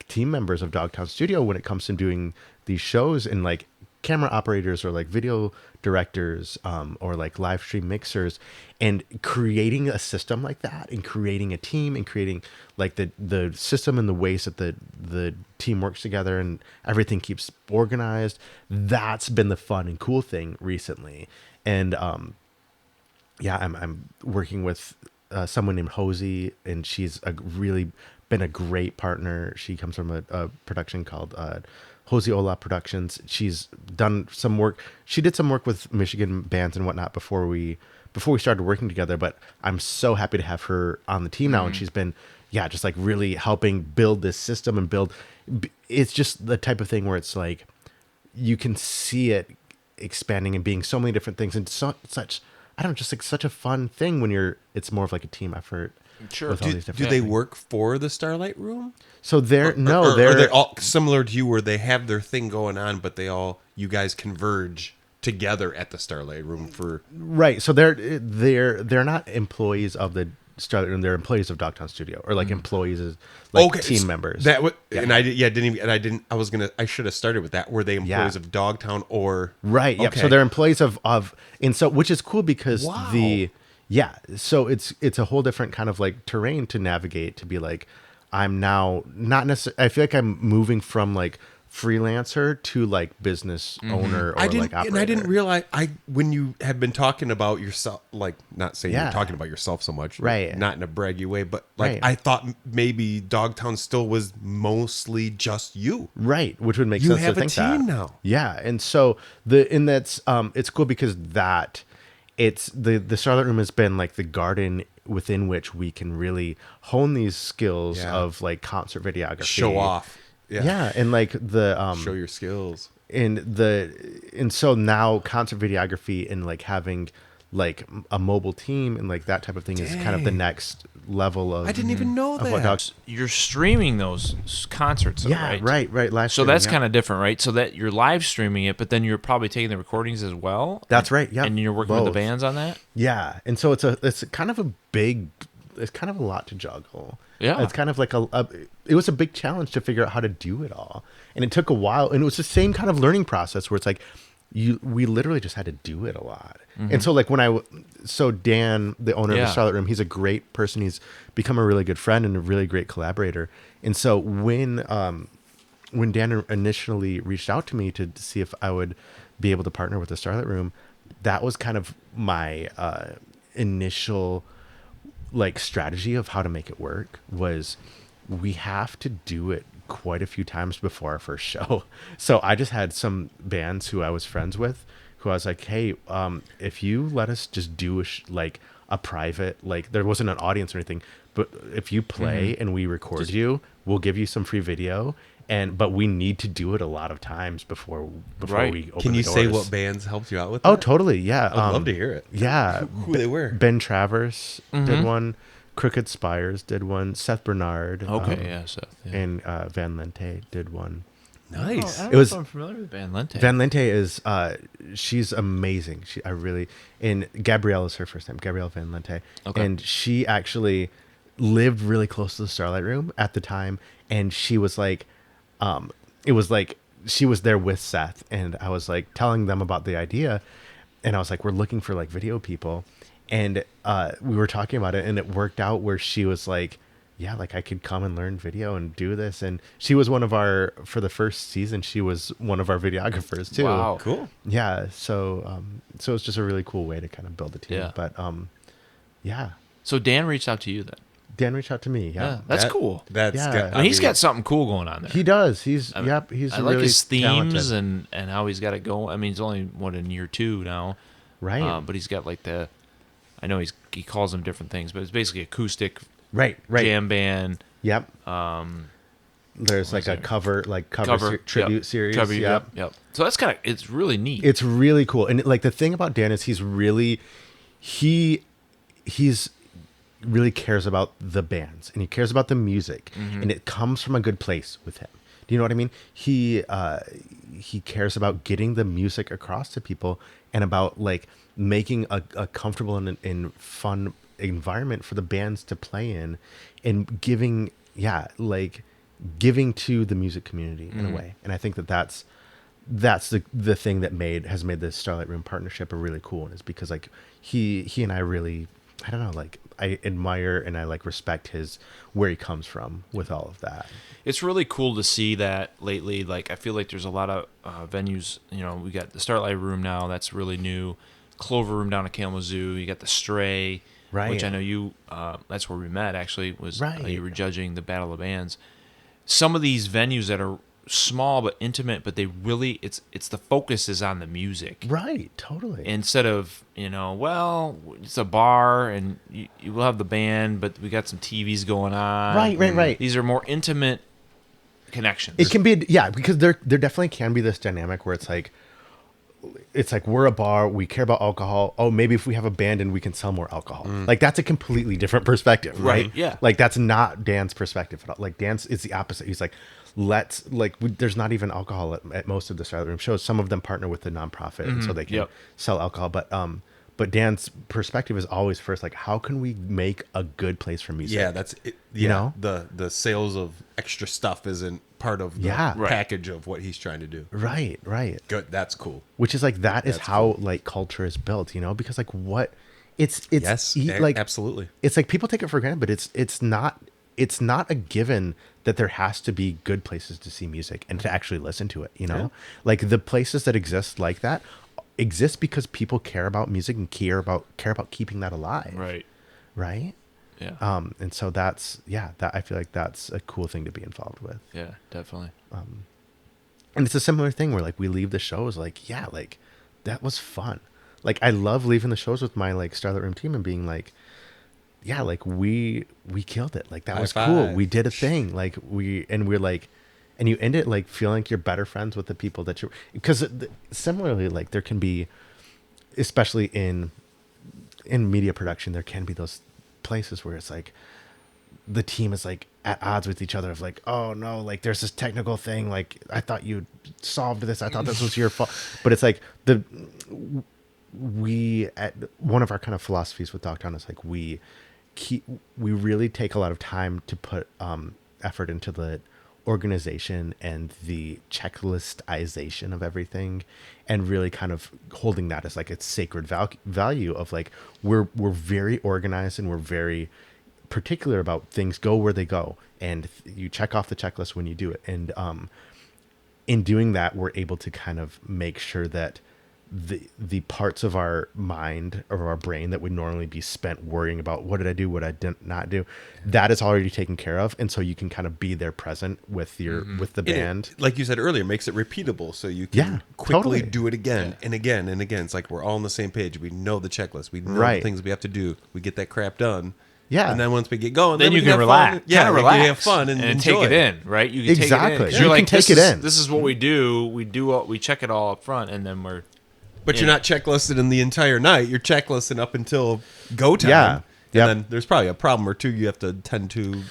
team members of DogTown Studio when it comes to doing these shows, and like camera operators or like video directors or like live stream mixers, and creating a system like that, and creating a team, and creating like the system and the ways that the team works together and everything keeps organized. That's been the fun and cool thing recently. And I'm working with someone named Hosey, and she's really been a great partner. She comes from a production called Hosey Ola Productions. She's done some work. She did some work with Michigan bands and whatnot before we started working together. But I'm so happy to have her on the team now, and she's been just like really helping build this system and build. It's just the type of thing where it's like you can see it expanding and being so many different things, and such a fun thing when it's more of like a team effort. Sure. With all these Do different they things. work for the Starlight Room? So they're Or are they all similar to you, where they have their thing going on, but you guys converge together at the Starlight Room for right. So they're not employees of the Starlight Room. They're employees of DogTown Studio, or like employees as like team members. And I should have started with that. Were they employees of Dogtown or right? Yep. Okay. So they're employees of and so which is cool because Wow. so it's a whole different kind of like terrain to navigate, to be like, I'm now not necessarily, I feel like I'm moving from like freelancer to like business owner or like operator. And I didn't realize when you have been talking about yourself, like not saying you're talking about yourself so much, right? Not in a braggy way, but like right. I thought maybe Dogtown still was mostly just you, right? Which would make you sense. have to a think team that. now, yeah. And so that's it's cool because it's the Starlight Room has been like the garden within which we can really hone these skills of like concert videography, show off. Yeah, and like the show your skills. And so now concert videography and like having like a mobile team and like that type of thing is kind of the next level of. I didn't even know that. You're streaming those concerts, though, right? right. Live So streaming, that's kind of different, right? So that you're live streaming it, but then you're probably taking the recordings as well. That's right. Yeah, and you're working with the bands on that. Yeah, and so it's kind of a lot to juggle. Yeah, it's kind of like it was a big challenge to figure out how to do it all, and it took a while, and it was the same kind of learning process where it's like we literally just had to do it a lot. And so like Dan, the owner of the Starlight Room, he's a great person. He's become a really good friend and a really great collaborator. And so when Dan initially reached out to me to see if I would be able to partner with the Starlight Room, that was kind of my initial like strategy of how to make it work. Was we have to do it quite a few times before our first show. So I just had some bands who I was friends with who I was like, hey, if you let us just do like a private, like there wasn't an audience or anything, but if you play and we record you, we'll give you some free video. But we need to do it a lot of times before we open. Can you the say doors. what bands helped you out with? Oh, that? totally. Yeah. I'd love to hear it. Yeah. Who they were? Ben Travers did one. Crooked Spires did one. Seth Bernard. Okay. Seth. Yeah. And Van Lente did one. Nice. I don't It was- know if I'm familiar with Van Lente. Van Lente is she's amazing. And Gabrielle is her first name, Gabrielle Van Lente. Okay. And she actually lived really close to the Starlight Room at the time, and she was like, it was like she was there with Seth, and I was like telling them about the idea, and I was like, we're looking for like video people, and we were talking about it, and it worked out where she was like, yeah, like I could come and learn video and do this. And she was for the first season, she was one of our videographers too. Wow. Cool. Yeah. So it's just a really cool way to kind of build a team. Yeah. But yeah, So Dan reached out to you then. Dan reached out to me. Yeah, Yeah. that's cool. That's Yeah. good. I mean, he's got something cool going on there. He does. He's I mean, he's I like really his themes talented. and how he's got it going. I mean, he's only in year 2 now, Right. but he's got like I know he calls them different things, but it's basically acoustic right. jam band. Yep. There's what like is a cover tribute yep. series. Tribute, Yep. yep. So that's it's really neat. It's really cool. And like the thing about Dan is he's really really cares about the bands, and he cares about the music, and it comes from a good place with him. Do you know what I mean? He cares about getting the music across to people, and about like making a comfortable and fun environment for the bands to play in, and giving to the music community in a way. And I think that's the thing that has made the Starlight Room partnership a really cool one, is because like he and I really, I don't know, like I admire and I like respect where he comes from with all of that. It's really cool to see that lately. Like, I feel like there's a lot of venues. You know, we got the Starlight Room now. That's really new. Clover Room down at Kalamazoo. You got the Stray, Right. which I know you. That's where we met. Actually, was Right. You were judging the Battle of Bands. Some of these venues that are small but intimate, but they really it's the focus is on the music. Right. Totally. Instead of, well, it's a bar and you will have the band, but we got some TVs going on. Right. These are more intimate connections. It can be, because there definitely can be this dynamic where it's like we're a bar, we care about alcohol. Oh, maybe if we have a band and we can sell more alcohol. Like that's a completely different perspective, right? Right, yeah. Like that's not Dan's perspective at all. Like Dan's is the opposite. He's like, there's not even alcohol at most of the Starlight Room shows. Some of them partner with the nonprofit, and so they can sell alcohol. But Dan's perspective is always first, like, how can we make a good place for music? Yeah, that's it. Yeah, You know? the sales of extra stuff isn't part of the Right. package of what he's trying to do. Right. Good, that's cool. Which is like that is That's how cool. like culture is built, because like what it's Yes, like absolutely. it's like people take it for granted, but it's not a given that there has to be good places to see music and to actually listen to it. Yeah. Like the places that exist like that exist because people care about music and care about keeping that alive. Right. Yeah. And so that I feel like that's a cool thing to be involved with. Yeah, definitely. And it's a similar thing where like we leave the shows like, like that was fun. Like I love leaving the shows with my like Starlight Room team and being like, yeah, like we killed it. Like that High was cool. five. We did a thing. Like we're like, and you end it like feeling like you're better friends with the people that you're, because similarly, like there can be, especially in media production, there can be those places where it's like the team is like at odds with each other of like, oh no, like there's this technical thing, like I thought you solved this, I thought this was your fault, but it's like one of our kind of philosophies with DogTown is like we really take a lot of time to put effort into the organization and the checklistization of everything, and really kind of holding that as like its sacred value of like we're very organized and we're very particular about things go where they go, and you check off the checklist when you do it. And in doing that, we're able to kind of make sure that the parts of our mind or our brain that would normally be spent worrying about what did I do, what I did not do, that is already taken care of. And so you can kind of be there present with with the band. Like you said earlier, makes it repeatable, so you can quickly do it again and again and again. It's like we're all on the same page. We know the checklist. We know the things we have to do. We get that crap done. Yeah. And then once we get going, Then we you can have relax. fun. Yeah, relax. you have fun and take enjoy it in, right? You can Exactly. take it in. 'Cause You you're can like, take it in. This is what we do. We check it all up front, and then we're. But you're not checklisted in the entire night. You're checklisting up until go time. Yeah. Yep. And then there's probably a problem or two you have to tend to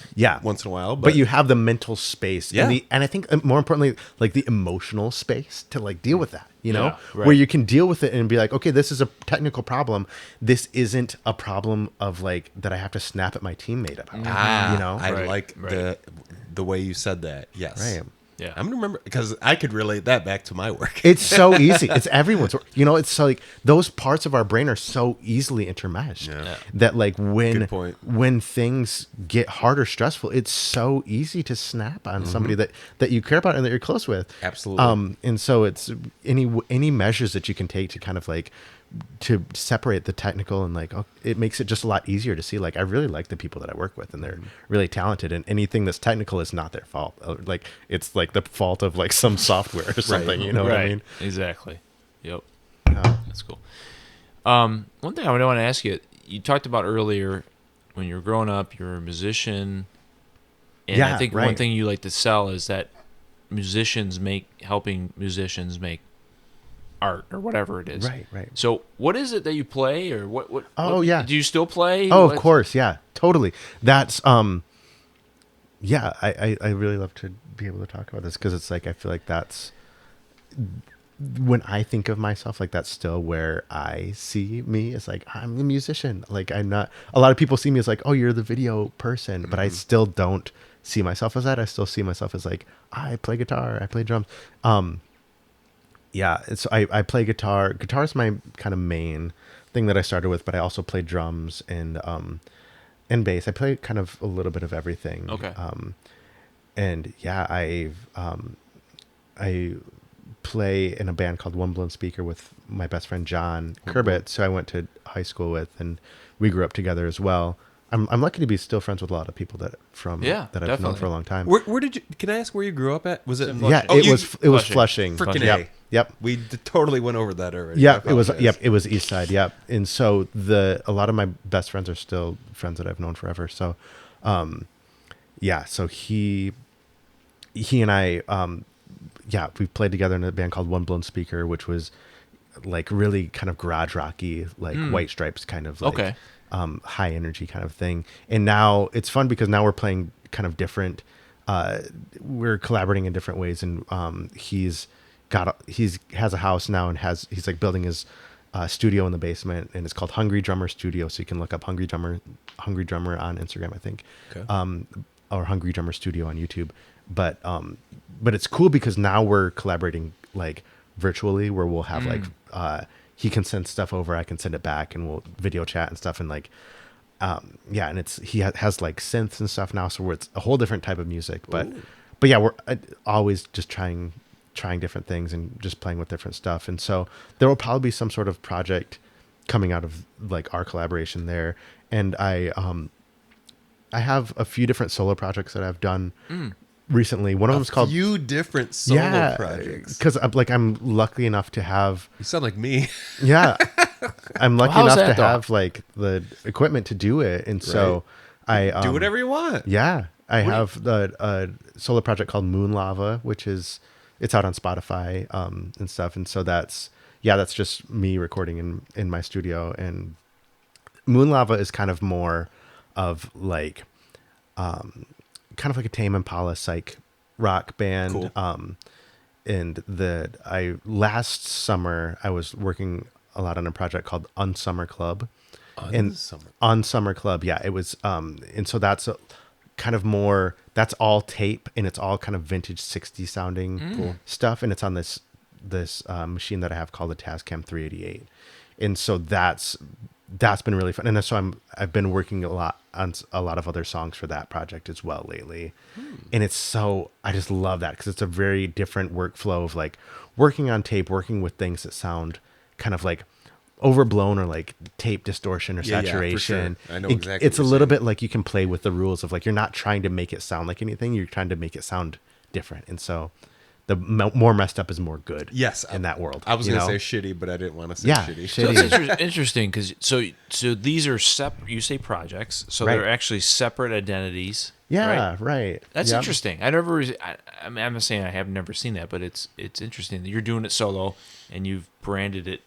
once in a while. But you have the mental space. Yeah. And I think more importantly, like the emotional space to like deal with that, you know, Yeah, right. where you can deal with it and be like, okay, this is a technical problem. This isn't a problem of like that I have to snap at my teammate about. You know, I Right, like right. the way you said that. Yes. Right. Yeah. I'm gonna remember because I could relate that back to my work. It's so easy. It's everyone's work. You know, it's so like those parts of our brain are so easily intermeshed that like Good point. when things get hard or stressful, it's so easy to snap on somebody that you care about and that you're close with. Absolutely. And so it's any measures that you can take to kind of like to separate the technical and like it makes it just a lot easier to see like I really like the people that I work with and they're really talented and anything that's technical is not their fault. Like it's like the fault of like some software or something, you know what I mean? Exactly. Yep. That's cool. One thing I want to ask you, you talked about earlier when you were growing up, you're a musician. And I think one thing you like to sell is that helping musicians make art or whatever it is. Right. So what is it that you play or what Oh, yeah. do you still play? Oh, of course. Yeah, totally. That's, yeah, I really love to be able to talk about this because it's like, I feel like that's when I think of myself, like that's still where I see me. It's like, I'm a musician. Like I'm not, a lot of people see me as like, oh, you're the video person, but I still don't see myself as that. I still see myself as like, I play guitar, I play drums. Yeah, I play guitar. Guitar is my kind of main thing that I started with, but I also play drums and bass. I play kind of a little bit of everything. Okay. And yeah, I play in a band called One Blown Speaker with my best friend John Curbett, so I went to high school with, and we grew up together as well. I'm lucky to be still friends with a lot of people that I've definitely known for a long time. Where did you? Can I ask where you grew up at? Was it? Yeah, it was Flushing. Freaking Yep. Yep. We totally went over that already. Yeah, it was East Side. Yep. And so a lot of my best friends are still friends that I've known forever. So, yeah. So he and I, we played together in a band called One Blown Speaker, which was like really kind of garage rocky, like White Stripes kind of like high energy kind of thing. And now it's fun because now we're playing kind of different. We're collaborating in different ways, and he has a house now and he's like building his studio in the basement, and it's called Hungry Drummer Studio. So you can look up Hungry Drummer on Instagram, I think, or Hungry Drummer Studio on YouTube. But it's cool because now we're collaborating like virtually, where we'll have like he can send stuff over, I can send it back, and we'll video chat and stuff, and like and he has like synths and stuff now, so it's a whole different type of music. But yeah, we're always just trying different things and just playing with different stuff. And so there will probably be some sort of project coming out of like our collaboration there. And I have a few different solo projects that I've done recently. One of them is called a few different solo projects. Because I'm lucky enough to have. You sound like me. Yeah, I'm lucky enough to have like the equipment to do it, and so I do whatever you want. Yeah, I have the solo project called Moon Lava, which is it's out on Spotify and stuff, and so that's just me recording in my studio. And Moon Lava is kind of more of like kind of like a Tame Impala psych rock band. Cool. And last summer I was working a lot on a project called Unsummer Club. Unsummer Club, yeah. It was and so that's kind of more, that's all tape, and it's all kind of vintage 60s sounding stuff, and it's on this machine that I have called the Tascam 388. And so that's been really fun. And so I've been working a lot on a lot of other songs for that project as well lately. And I just love that because it's a very different workflow of like working on tape, working with things that sound kind of like overblown or like tape distortion or saturation. Yeah, for sure. I know exactly. It's a little bit like you can play with the rules of like, you're not trying to make it sound like anything. You're trying to make it sound different. And so the more messed up is more good. Yes, in that world. I was going to say shitty, but I didn't want to say shitty. So it's interesting because so these are separate. You say projects, so they're actually separate identities. Yeah, right. That's interesting. I'm not saying I have never seen that, but it's interesting that you're doing it solo and you've branded it.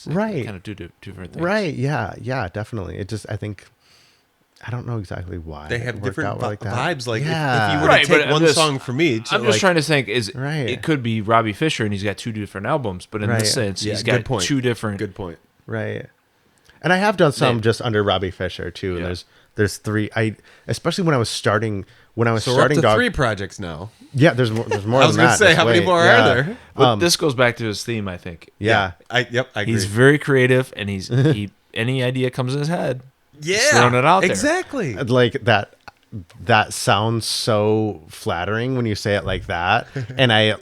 Right. Kind of two different things. Right. Yeah. Yeah. Definitely. It just, I think I don't know exactly why they have it worked different out like that. vibes. Like Yeah. if you were Right, to take but I'm one just- song from each, I'm just trying to think. Right. It could be Robby Fischer, and he's got two different albums, but in Right. this sense, Yeah, he's good got point. two different. Good point. Right. And I have done some They- just under Robby Fischer too. Yeah. And there's three. Especially when I was starting So we're up starting to Dog. 3 projects now. Yeah, there's more than that. I was gonna say, Just how many wait. more Yeah. are there? But this goes back to his theme, I think. Yeah. I agree. He's very creative, and he any idea comes in his head. yeah, throwing it out there. exactly. Like that sounds so flattering when you say it like that. And I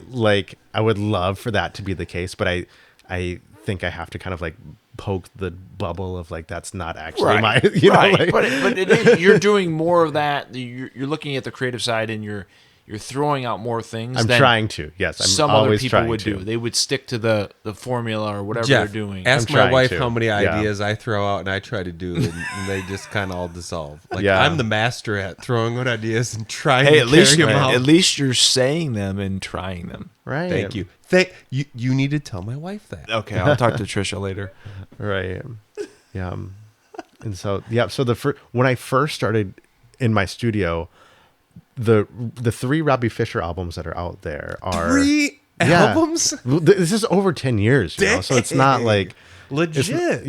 would love for that to be the case, but I think I have to kind of like poke the bubble of like that's not actually my right. like, but it is, you're doing more of that. You're looking at the creative side, and you're throwing out more things. I'm than trying to. Yes, I'm some other always people trying would to. do. They would stick to the formula or whatever Jeff, they're doing. ask I'm my trying wife to. how many Yeah. ideas I throw out and I try to do, and they just kind of all dissolve. Like Yeah. I'm the master at throwing out ideas and trying Hey, to at least carry them out. at least you're saying them and trying them. Right. Thank you. You need to tell my wife that. Okay, I'll talk to Trisha later. Right. Yeah. And so when I first started in my studio, the 3 Robby Fischer albums that are out there are 3 Yeah. albums? This is over 10 years, so it's not Dang. like Legit.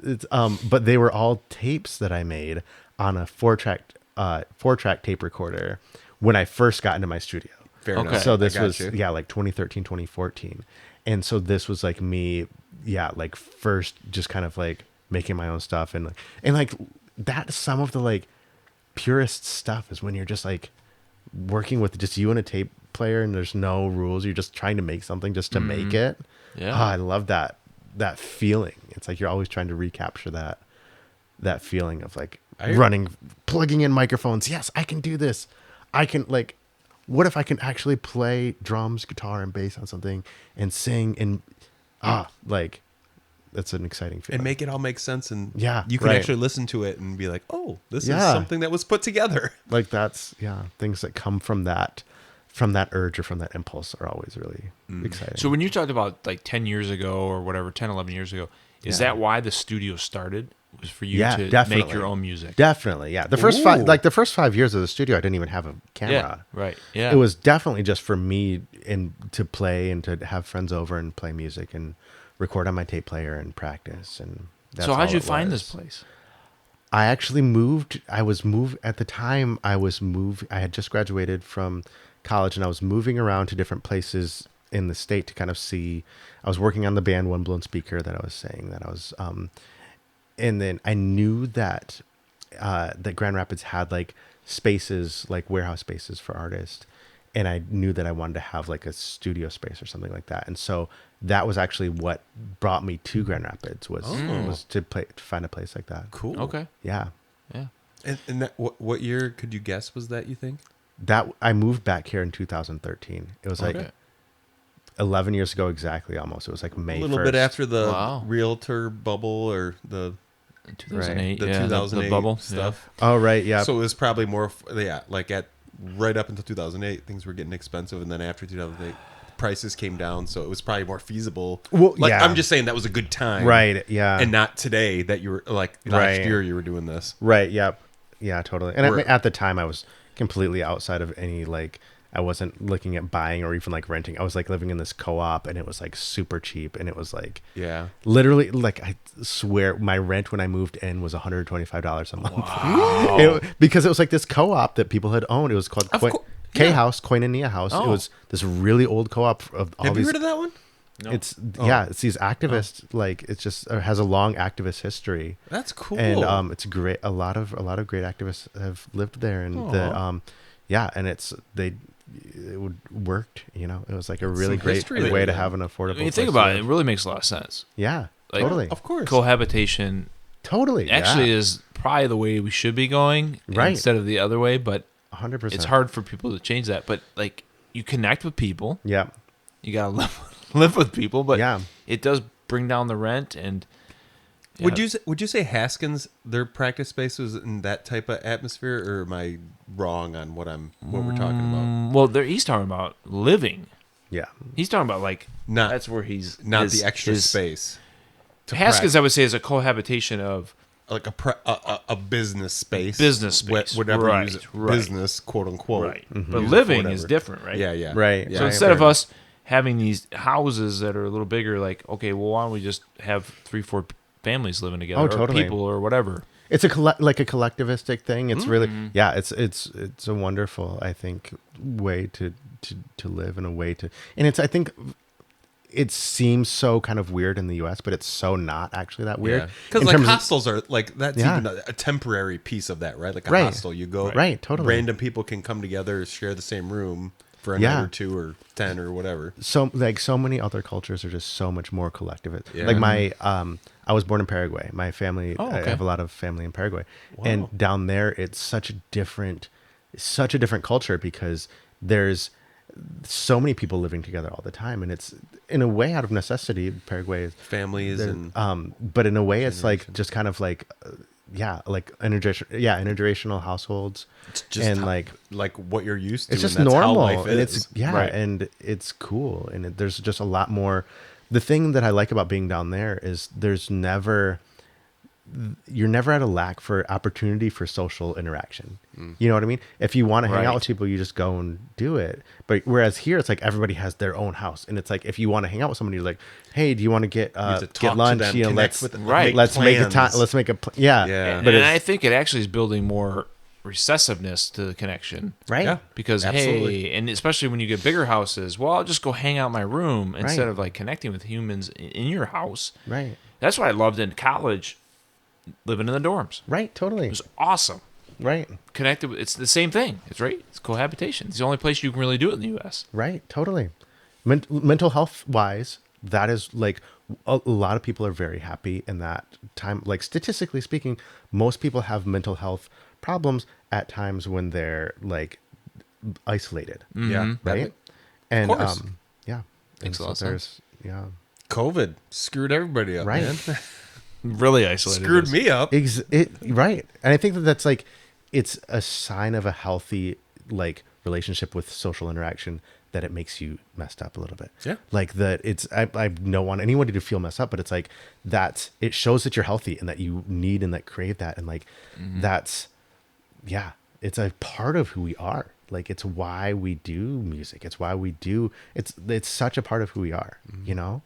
it's but they were all tapes that I made on a 4-track tape recorder when I first got into my studio. Fair Okay. enough. So I this got was you. like 2013, 2014. And so this was like me, like first just kind of like making my own stuff and like that's some of the like purest stuff is when you're just like working with just you and a tape player and there's no rules. You're just trying to make something just to make it. Yeah. I love that feeling. It's like you're always trying to recapture that feeling of like plugging in microphones. Yes, I can do this. I can like, what if I can actually play drums, guitar, and bass on something and sing and like that's an exciting feeling. And make it all make sense, and Yeah, you can right. actually listen to it and be like, "Oh, this is Yeah. something that was put together." Like that's things that come from that urge or from that impulse are always really exciting. So when you talked about like 10 years ago or whatever, 10, 11 years ago, is that why the studio started? Was for you to definitely. make your own music? Definitely, yeah. The first Ooh. 5 years of the studio, I didn't even have a camera. Yeah, right. Yeah. It was definitely just for me and to play and to have friends over and play music and record on my tape player and practice. And that's So how'd all you it find was. this place? I actually moved. I had just graduated from college and I was moving around to different places in the state to kind of see. I was working on the band One Blown Speaker that I was saying that I was, and then I knew that that Grand Rapids had like spaces, like warehouse spaces for artists, and I knew that I wanted to have like a studio space or something like that. And so that was actually what brought me to Grand Rapids was to find a place like that. Cool. Okay. Yeah. Yeah. And that, what year could you guess was that? You think? That I moved back here in 2013. It was like Okay. 11 years ago exactly, almost. It was like May 1st. A little bit after the Wow. realtor bubble or the 2008. the yeah, 2008 the bubble stuff. Oh, right. Yeah. So it was probably more, like at right up until 2008, things were getting expensive, and then after 2008, prices came down, so it was probably more feasible. Well, like yeah. I'm just saying that was a good time, Right. Yeah. And not today that you were like last Right. year you were doing this. Right. Yep. Yeah, totally. And We're- at the time, I was completely outside of any, like, I wasn't looking at buying or even like renting. I was like living in this co-op and it was like super cheap. And it was like, Yeah. literally, like, I swear my rent when I moved in was $125 a month. Wow. Because it was like this co-op that people had owned. It was called K yeah. House, Koinonia House. Oh. It was this really old co-op of all Have you these. heard of that one? No. It's it's these activists. Like it's just has a long activist history. That's cool. And it's great. A lot of great activists have lived there, and and it worked. You know, it was like a really some great history way there. to have an affordable. When you think place about to it, live. it really makes a lot of sense. Yeah, Like, totally, Of course. Cohabitation totally. actually is probably the way we should be going, Right. instead of the other way. But 100%. it's hard for people to change that. But like, you connect with people, Yeah, you gotta live with people. But Yeah. it does bring down the rent. And Would you say Haskins, their practice space was in that type of atmosphere, or am I wrong on what we're talking about? Well, he's talking about living. yeah, He's talking about like Not- that's where he's Not his- the extra his- space. to Haskins, practice. I would say, is a cohabitation of like a business space, whatever right, you use it, right. business, quote unquote. Right, but living is different, right? Yeah. Right. Yeah. So instead of us having these houses that are a little bigger, like, okay, well, why don't we just have 3-4 families living together, or people, or whatever? It's a like a collectivistic thing. It's really, it's a wonderful, I think, way to live, in a way to, and it's, I think, it seems so kind of weird in the U.S., but it's so not actually that weird. Because like hostels are like, that's even a temporary piece of that, right? Like a hostel, you go, totally. Random people can come together, share the same room for a night or 2 or 10 or whatever. So like so many other cultures are just so much more collectivist. Like my, I was born in Paraguay. My family, I have a lot of family in Paraguay, and down there it's such a different culture, because there's so many people living together all the time, and it's in a way out of necessity. Paraguay is families, and but in a way it's like just kind of like like intergenerational households. It's just and like what you're used to. It's just and that's normal, how life and is. and it's cool, and there's just a lot more. The thing that I like about being down there is you're never at a lack for opportunity for social interaction. You know what I mean? If you want to hang out with people, you just go and do it. But whereas here, it's like everybody has their own house, and it's like if you want to hang out with somebody, you're like, hey, do you want to get lunch? You know, let's make a time. Let's make a yeah. But I think it actually is building more recessiveness to the connection, right? Yeah, because hey, and especially when you get bigger houses, well, I'll just go hang out in my room instead of like connecting with humans in your house. Right. That's what I loved in college, living in the dorms. Right. Totally. It was awesome. Right. Connected. It's the same thing. It's cohabitation. It's the only place you can really do it in the U.S. Right. Totally. Mental health wise, that is like a lot of people are very happy in that time. Like statistically speaking, most people have mental health problems at times when they're like isolated. Yeah. Right. And yeah. Makes a lot of sense. Yeah. COVID screwed everybody up, right. man. Really isolated. Screwed me up. Right. And I think that's like, it's a sign of a healthy like relationship with social interaction, that it makes you messed up a little bit. Yeah. Like that I don't want anybody to feel messed up, but it's like it shows that you're healthy and that you need and that crave that. And like, it's a part of who we are. Like, it's why we do music. It's why we do, it's such a part of who we are, you know?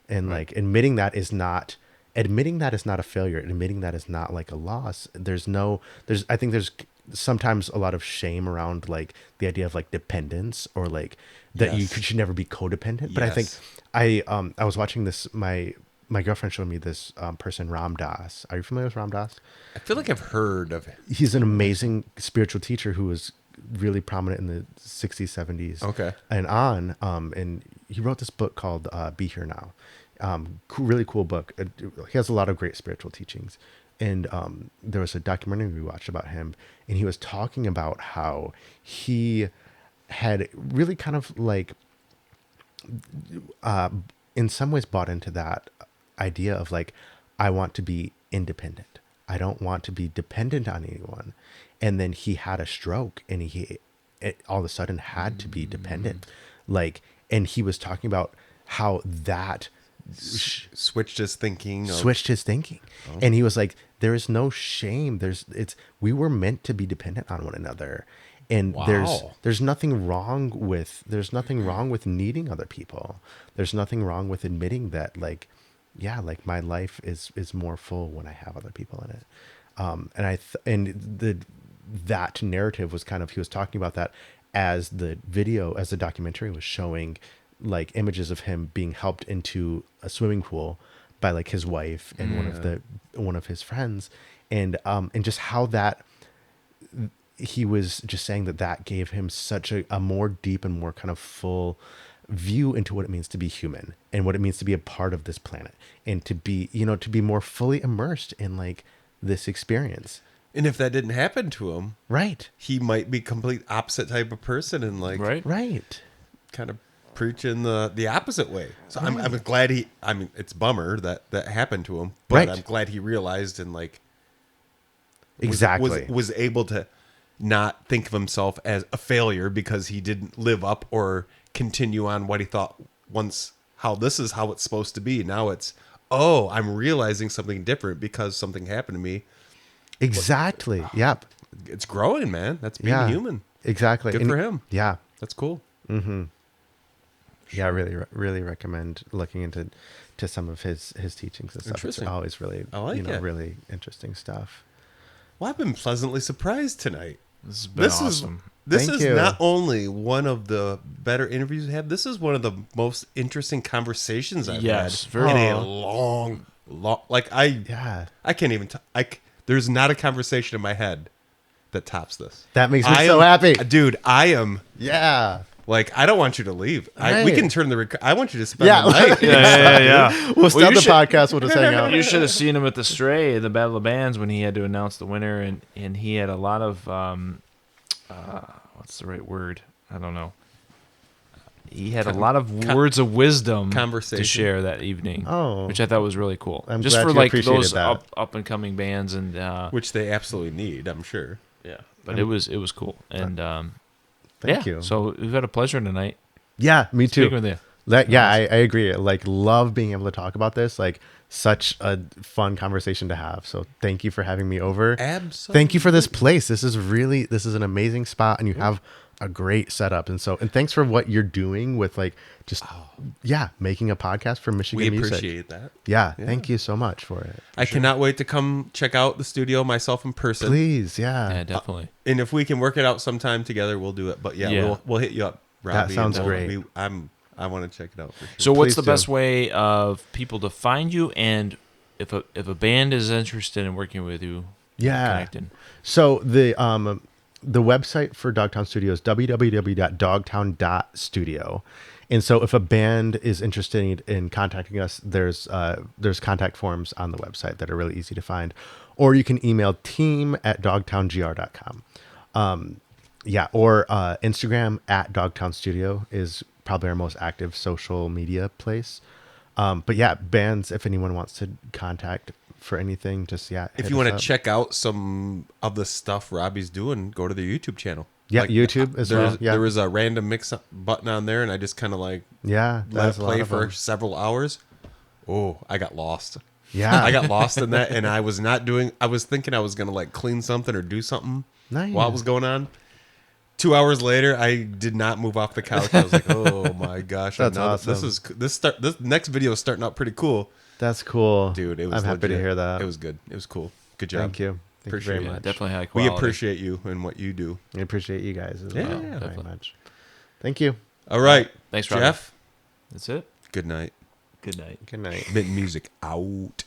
And like admitting that is not a failure. Admitting that is not like a loss. I think there's sometimes a lot of shame around like the idea of like dependence, or like that you should never be codependent. But I think I was watching this, my girlfriend showed me this person, Ram Dass. Are you familiar with Ram Dass? I feel like I've heard of it. He's an amazing spiritual teacher who was really prominent in the 60s, 70s. Okay. And on, and he wrote this book called Be Here Now. Really cool book. He has a lot of great spiritual teachings. And there was a documentary we watched about him, and he was talking about how he had really kind of like, in some ways bought into that idea of like, I want to be independent. I don't want to be dependent on anyone. And then he had a stroke, and he all of a sudden had to be dependent. Like, and he was talking about how that switched his thinking. Oh. And he was like, there is no shame. We were meant to be dependent on one another. And there's nothing wrong with needing other people. There's nothing wrong with admitting that like, like my life is more full when I have other people in it. That narrative was kind of, he was talking about that as the documentary was showing like images of him being helped into a swimming pool by like his wife and one of his friends, and just how that he was just saying that gave him such a more deep and more kind of full view into what it means to be human and what it means to be a part of this planet, and to be more fully immersed in like this experience. And if that didn't happen to him, right, he might be complete opposite type of person, and like right, kind of preaching the opposite way. So I'm glad it's a bummer that happened to him, but I'm glad he realized and like was able to not think of himself as a failure because he didn't live up or continue on what he thought once, how this is how it's supposed to be. Now it's, oh, I'm realizing something different because something happened to me. Exactly. Yep. It's growing, man. That's being human. Exactly. Good for him. Yeah. That's cool. Mm-hmm. Yeah, I really recommend looking into some of his teachings and stuff. It's Interesting. always really, I like it. really interesting stuff. Well, I've been pleasantly surprised tonight. This has been awesome. This Thank is you. not only one of the better interviews we had. This is one of the most interesting conversations I've had very in a long. Like Yeah. I can't even. There's not a conversation in my head that tops this. That makes me so happy. Dude. I am. Yeah. Like, I don't want you to leave. We Right. can turn the. I want you to spend Yeah. the night. Yeah. We'll start you the should- podcast. We'll just hang out. You should have seen him at the Stray, the Battle of Bands, when he had to announce the winner, and he had a lot of what's the right word? I don't know. He had a lot of words of wisdom Conversation. to share that evening, Oh. which I thought was really cool. I'm Just glad for you like appreciated those that. up and coming bands, and Which they absolutely need, I'm sure. yeah, but it was cool, and Thank yeah. you. So we've had a pleasure tonight Yeah, me too. speaking with you. I agree. Like, love being able to talk about this. Like, such a fun conversation to have. So thank you for having me over. Absolutely. Thank you for this place. This is an amazing spot, and you have a great setup. And thanks for what you're doing with like just making a podcast for Michigan We music. appreciate that. Yeah, thank you so much for it. I cannot wait to come check out the studio myself in person. Please, Yeah, definitely. And if we can work it out sometime together, we'll do it. But Yeah. we'll hit you up, Robby. sounds and great. I want to check it out for sure. So what's Please the do. best way of people to find you, and if a band is interested in working with you, connecting? So the website for DogTown Studio is www.dogtown.studio. And so if a band is interested in contacting us, there's contact forms on the website that are really easy to find. Or you can email team@dogtowngr.com. Or Instagram @Dogtown Studio is probably our most active social media place. But yeah, bands, if anyone wants to contact for anything, just if you want to check out some of the stuff Robby's doing, go to the YouTube channel. Yeah, YouTube as well. Yeah. There was a random mix button on there, and I just kind of like let it play for several hours. Oh, I got lost. Yeah. I got lost in that, and I was thinking I was going to like clean something or do something while it was going on. 2 hours later, I did not move off the couch. I was like, "Oh my gosh, That's awesome. This next video is starting out pretty cool, That's cool. dude." It was I'm happy to legit. hear that. It was good. It was cool. Good job. Thank you. Thank Appreciate you very Yeah, much. definitely high We quality. appreciate you and what you do. I appreciate you guys as Yeah, well very definitely. much. Thank you. All right. Thanks, Robby. Jeff. That's it. Good night. Good night. Good night. Mitten music out.